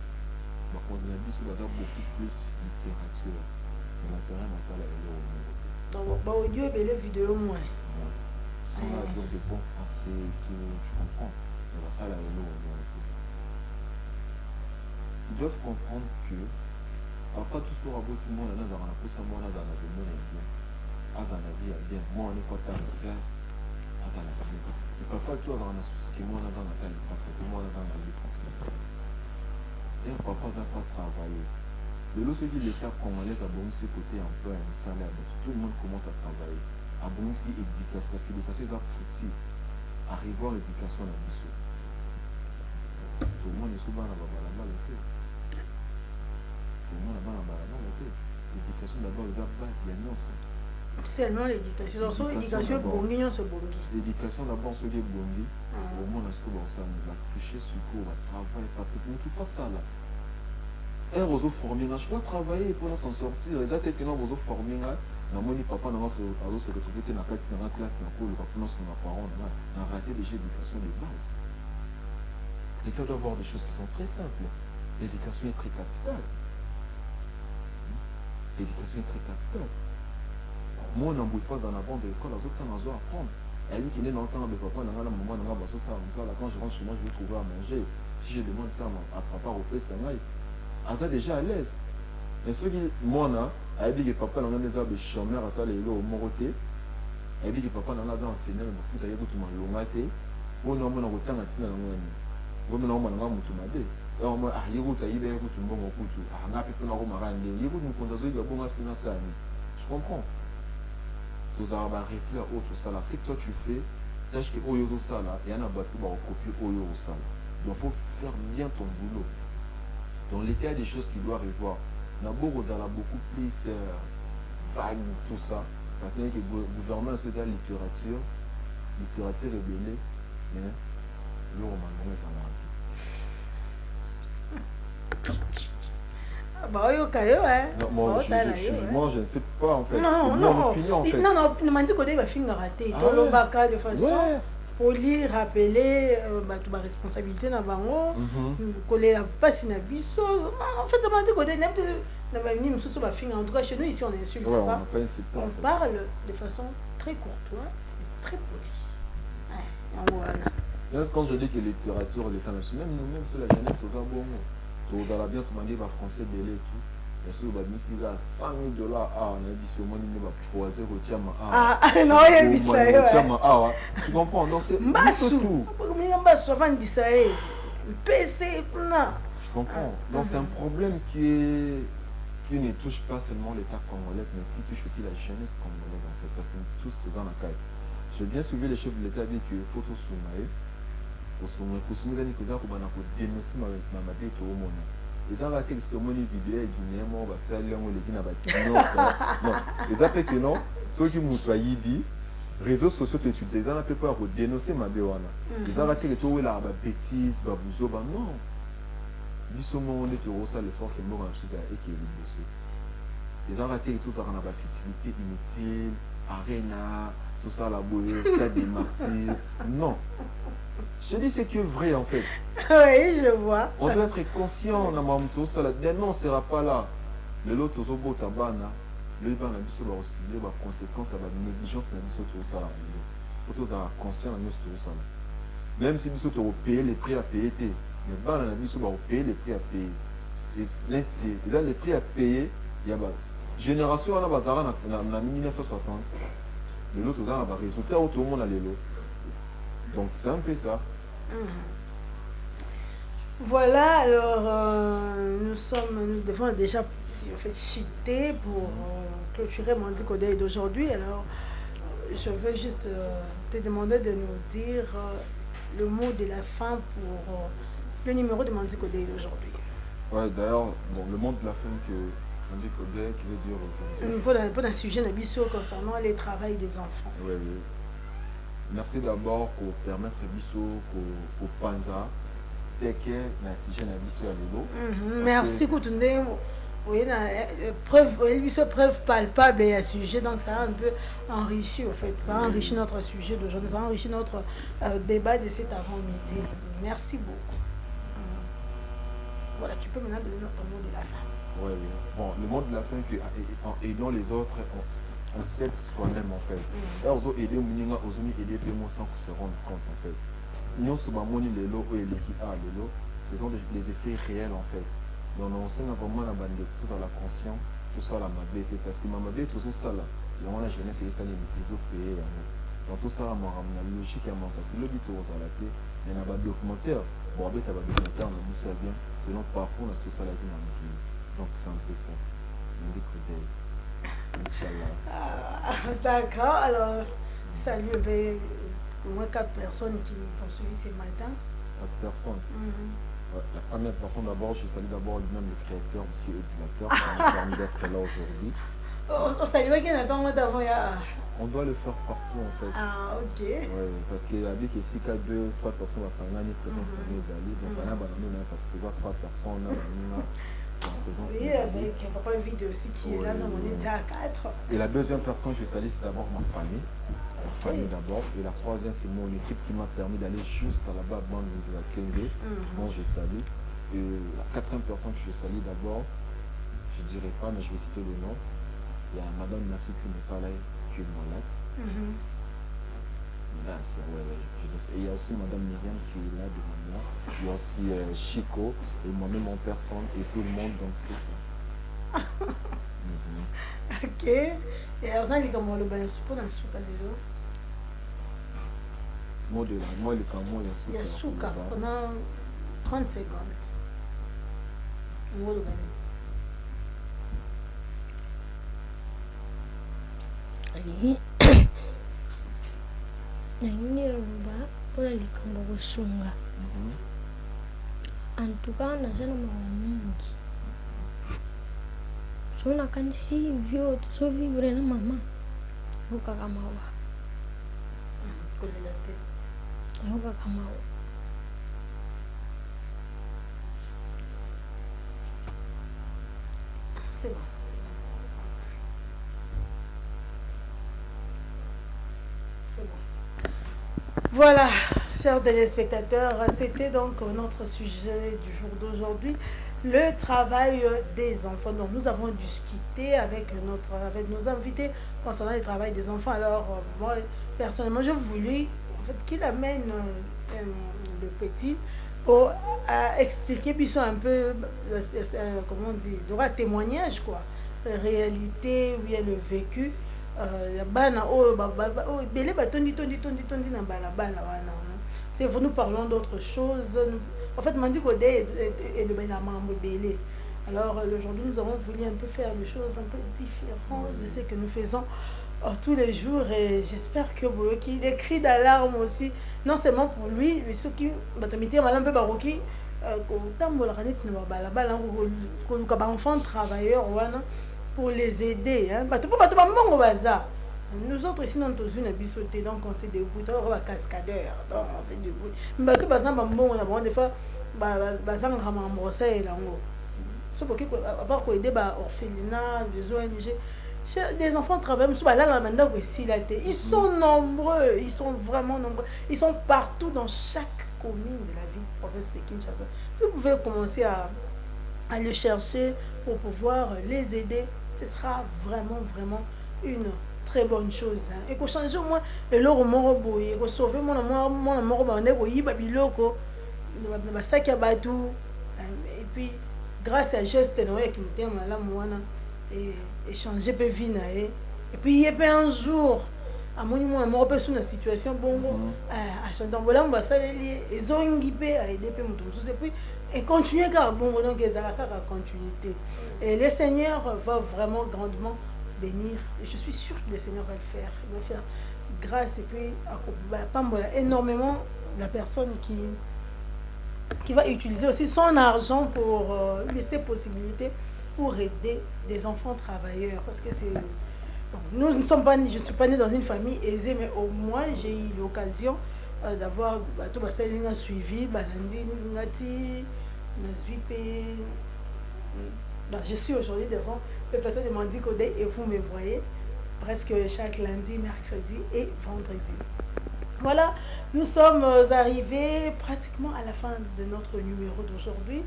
on a dit qu'il y a beaucoup plus de littérature. Mais l'intérêt de la salle est là au Dieu, les vidéos, moi. Si on a donc des bons français, tu comprends. Mais la salle est là au ils doivent comprendre que pas tout sur Abo Simon dans la pousse à moi dans la demeure est bien. As un avis est bien. Moi, une fois que tu as une place, as un avis. Et papa, toi, dans la souci qui moi dans la tête, moi dans la vie. Et papa, ça fait travailler. Le lot se dit l'État congolais à Bonsi côté un peu un salaire. Tout le monde commence à travailler. À Bonsi, éducation, parce que l'éducation, ils ont foutu. Arriver à l'éducation à l'issue. Tout le monde est souvent là-bas, là-bas, le fait. L'éducation d'abord, les bases, il y a non. Seulement l'éducation. Donc, l'éducation est bongi, non, c'est bongi. L'éducation d'abord, c'est bongi. Au moins, est-ce que ça va toucher ce cours, va travailler. Parce que pour tout faire ça, là, un réseau formé, je peux travailler pour s'en sortir. Les autres qui n'ont pas formé, papa n'a pas se retrouver dans la classe, dans la cour, le papa n'a pas parents, on a raté déjà l'éducation de base. L'école doit avoir des choses qui sont très simples. L'éducation est très capitale. L'éducation est très capitale. Moi, on a une fois en avant de l'école, les autres temps, on doit apprendre. Elle qui est dans le temps de papa, dans le moment, quand je rentre chez moi, je vais trouver à manger. Si je demande ça à papa, au fait, ça m'aille. Elle est déjà à l'aise. Mais ceux qui, moi, elle dit que papa, on a des arbres de chômeurs à ça, les gars, au Moroté. Elle dit que papa n'a pas enseigné, mais il faut que tu m'as longaté. On a mon autant à Tina. On a mon amour tout ma dé. Alors, moi, il y a eu des routes, un bon coup. Ah, n'a pas fait un romarin. Il y a eu une contagion de bon masque dans sa vie. Je comprends. Tout ça va réfléchir au tout ça là. C'est que toi tu fais, sache que Oyo ça là, il y en a battu pour copier Oyo ça là. Donc il faut faire bien ton boulot. Dans l'état, il y a des choses qui doivent revoir. D'abord, vous allez beaucoup plus vague, tout ça. Parce que le gouvernement, c'est la littérature rébellée, mais le roman, ça m'a dit. Bah, hein. Non, moi, je ne sais pas en fait. Non, c'est mon opinion en fait. Non, il m'a dit qu'on va finir raté. Tout le bac de façon. Poli, rappeler ma responsabilité dans bango, coller la passe na biso. En fait, on m'a dit qu'on en tout cas chez nous ici on insulte pas. On parle de façon très courtoise et très polie. Voilà. Quand je dis que littérature est internationale, même nous-mêmes sur la jeunesse, on a bon. Vous allez bien demander va français belé et tout. Est-ce que vous allez me à $100 000 on a dit sur moi il va croiser au tiama. Ah non, il y a mis ça. Tu comprends? Donc c'est tout. PC non. Je comprends. Donc c'est un problème qui ne touche pas seulement l'État congolais, mais qui touche aussi la jeunesse congolaise en fait, parce que nous tous faisons la case. J'ai bien suivi les chefs de l'État dit qu'il faut tout soumettre. Kusumuza ni kuza kubana ko dénoncer ma mabé to mona. Les gens raté que moni vidéo guinéen mo ba sale ngo le kina ba tino. Non, les appels que non, ceux qui mutu ayibi réseaux sociaux t'utiliser, ils ont peu peur de dénoncer ma bé wana. Les gens raté que to wela ba bêtise, ba buzo ba non. Biso mo on est au ça l'effort que mo en chose et qui est dessus. Les gens raté que tout ça on a ba futilité inutile, arena, tout ça la boue, stade des martyrs. Non. Je dis ce qui est vrai en fait. Oui, je vois. On doit être conscient, tout ça, la dénonce ne sera pas là. Le lot aux obos tabana, le ban a biso va aussi les conséquences à la négligence de biso tout ça. Il faut être conscient de tout ça. Même si biso tu payer les prix à payer, mais ban a biso va payer les prix à payer. Les les prix à payer, il y a génération à la bazara en 1960. Le lot aux a résultat tout le monde a les lots. Donc c'est un peu ça. Voilà, alors nous devons déjà si on fait chuter pour clôturer mon Codé d'aujourd'hui. Alors je veux juste te demander de nous dire le mot de la fin pour le numéro de Mandi Codé d'aujourd'hui. Ouais, d'ailleurs, bon, le mot de la fin que Mandi Codé qui veut dire aujourd'hui. Pour un sujet d'abisso concernant le travail des enfants. Oui, oui. Merci d'abord pour permettre Bisso au Panza teke na sujet na Bisso à l'élo. Merci Koutounde. Oui, preuve palpable et à sujet, donc ça a un peu enrichi au fait, ça a enrichi notre sujet d'aujourd'hui, ça a enrichi notre débat de cet avant-midi. Merci beaucoup. Voilà, tu peux maintenant donner notre mot de la fin. Oui, oui. Bon, le mot de la fin que en aidant les autres, on s'aide soi-même en fait. Là, on aider Mouninga, on aider Pémon sans se rendre compte en fait. Nous sommes les lots et les lots, ce sont les effets réels en fait. Donc on sait vraiment la bande tout dans la conscience, tout ça la mabé, parce que ma mabé tout ça là, on a jeunesse et ça les maîtrises au pays. Donc tout ça on a la logique parce que le but aux la clé, il y a un documentaire. Bon avec un documentaire on a dit ça bien, selon parcours on a tout ça la vie. Donc c'est un peu ça. On dit que d'accord, alors salut au moins 4 personnes qui ont suivi ce matin. 4 personnes. Ouais, la première personne d'abord, je salue d'abord lui-même le créateur, aussi l'éducateur, qui m'a permis d'être là aujourd'hui. On salue qui n'attend pas d'avant. On doit le faire partout en fait. Ah ok. Ouais, parce qu'avec ici, 4, 2, 3 personnes, ça va s'en présence pour les alliés. Donc on a parce que 3 personnes, oui, avec papa vide aussi qui est là, donc on est déjà à 4. Et la deuxième personne, je salue, c'est d'abord ma famille. Ma famille d'abord. Et la troisième, c'est mon équipe qui m'a permis d'aller juste à la bas bande de la Kende. Donc je salue. Et la quatrième personne que je salue d'abord, je ne dirais pas, mais je vais citer le nom. Il y a Madame Nassi qui n'est pas là, qui est malade. Et il y a aussi Madame Myriam qui est là devant moi. Il y a aussi Chico et moi-même en personne et tout le monde, donc c'est ça. Ok. Et on a dit comment le bain soupe dans le souka lelo. Moi le camon Il y a souka pendant 30 secondes. Moi le bain. Ali nalingi eloba mpona likambo kosunga. En tout cas naza na mawa mingi so nakanisi vio tozovivre na mama ayokaka mawa Kolela te. ayokaka mawa. C'est bon, c'est bon. C'est bon. Voilà, chers téléspectateurs, c'était donc notre sujet du jour d'aujourd'hui, le travail des enfants. Donc nous avons discuté avec nos invités concernant le travail des enfants. Alors moi, personnellement, je voulais en fait, qu'il amène le petit pour expliquer puis un peu, comment on dit, droit témoignage quoi, réalité, où il y a le vécu. C'est vous nous parlons d'autre chose. En fait, Mandi Godé est le Benamambo Bélé. Alors aujourd'hui, nous avons voulu un peu faire des choses un peu différentes de ce que nous faisons tous les jours. Et j'espère que vous qui des cris d'alarme aussi, non seulement pour lui, mais ceux qui enfants travailleurs pour les aider. Nous autres ici, nous avons une bisoté, donc on s'est débrouillé, on est cascadeur, donc on s'est débrouillé. Mais tout par exemple, des fois, à aider orphelinat, les ONG, des enfants travaillent, ils sont nombreux, ils sont vraiment nombreux, ils sont partout dans chaque commune de la ville province de Kinshasa. Si vous pouvez commencer à les chercher pour pouvoir les aider, ce sera vraiment une très bonne chose. Et qu'on change au moins le loro morobo, et qu'on sauve mon morobo, et puis grâce à geste qui me tient et changer peu vie et puis il y a un jour à mon moment on peut sur une situation bon à chanter voilà on va ça les ongi pe à aider peu mutu et puis et continuer car bon donc les à continuité et le Seigneur va vraiment grandement bénir et je suis sûre que le Seigneur va le faire, il va faire grâce et puis énormément la personne qui va utiliser aussi son argent pour laisser possibilité pour aider des enfants travailleurs parce que c'est bon, nous ne sommes pas, je ne suis pas née dans une famille aisée mais au moins j'ai eu l'occasion d'avoir tout un suivi balandi ngati je suis aujourd'hui devant le plateau de Mandi Kodé et vous me voyez presque chaque lundi, mercredi et vendredi. Voilà, nous sommes arrivés pratiquement à la fin de notre numéro d'aujourd'hui.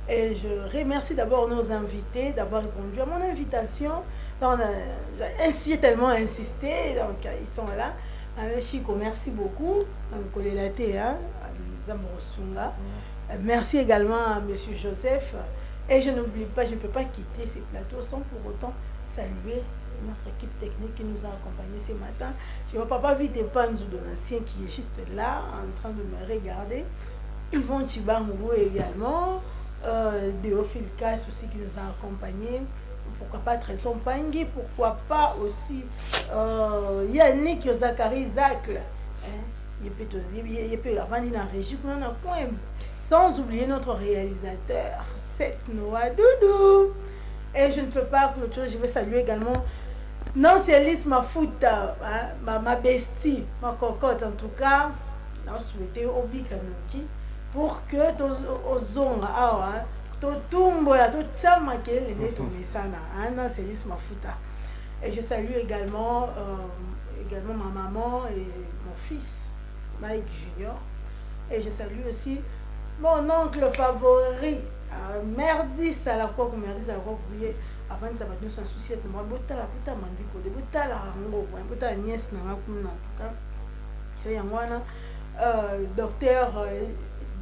Et je remercie d'abord nos invités d'avoir répondu à mon invitation. J'ai tellement insisté, donc ils sont là. Chico, merci beaucoup. Merci également à M. Joseph. Et je n'oublie pas, je ne peux pas quitter ces plateaux sans pour autant saluer notre équipe technique qui nous a accompagnés ce matin. Je vois Papa Vitepanzou Donatien qui est juste là en train de me regarder. Yvon Chibangourou également. Déophile Casse aussi qui nous a accompagnés. Pourquoi pas Tresson Pangui, pourquoi pas aussi Yannick Zachary Zacle. Il peut avoir une régie qu'on a point. Sans oublier notre réalisateur, Seth Noah Doudou. Et je ne peux pas clôturer, je vais saluer également Nancelis Mafuta, ma bestie, ma cocotte en tout cas. On souhaitait Obi Kanuki pour que Ozonga, Totumbola, Tochamake, les deux Messana, Nancelis Mafuta. Et je salue également ma maman et mon fils, Mike Junior. Et je salue aussi mon oncle favori, Merdis à la quoi, Merdis à la quoi, avant de s'abattre sans souci, moi, Bota la puta mandiko, de Bota la rango, Bota la nièce, n'a pas en tout cas. Et en voilà,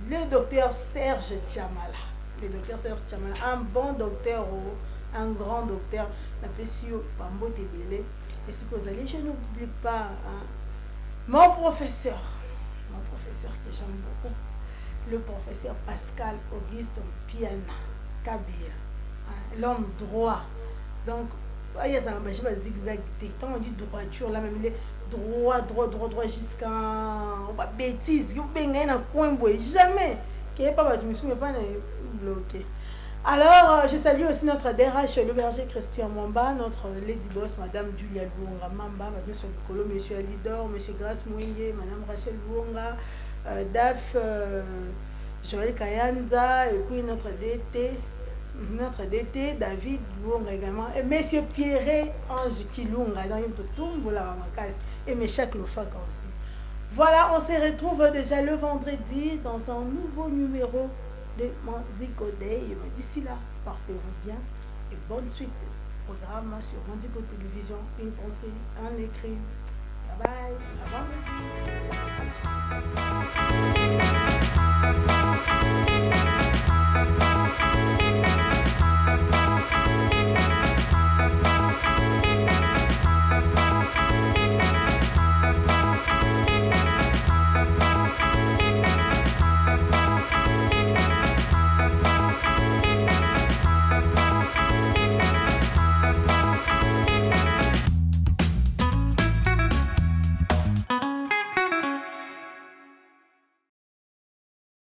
le docteur Serge Tchamala. Le docteur Serge Tchamala, un bon docteur un grand docteur, Napesio Pambo Tebele. Et si vous allez, je n'oublie pas mon professeur que j'aime beaucoup, le professeur Pascal Auguste Piana Kabir, l'homme droit. Donc, il y a un zigzag, quand on dit droiture, là même il est droit jusqu'à bêtise, jamais. Je me suis pas bloqué. Alors, je salue aussi notre DRH, le berger Christian Mwamba, notre Lady Boss, Madame Julia Luonga Mamba, Monsieur Nicolo, Monsieur Alidor, Monsieur Grace Mouingue, Madame Rachel Luonga, DAF Joël Kayanza, et puis notre DT, David Luonga également, et Monsieur Pierre Ange Kilunga, dans une tombe, et Méchac Lofaka aussi. Voilà, on se retrouve déjà le vendredi dans un nouveau numéro de Mandico Day. D'ici là, portez-vous bien et bonne suite au programme sur Mandico Télévision, une pensée en écrit. Bye bye. Au revoir.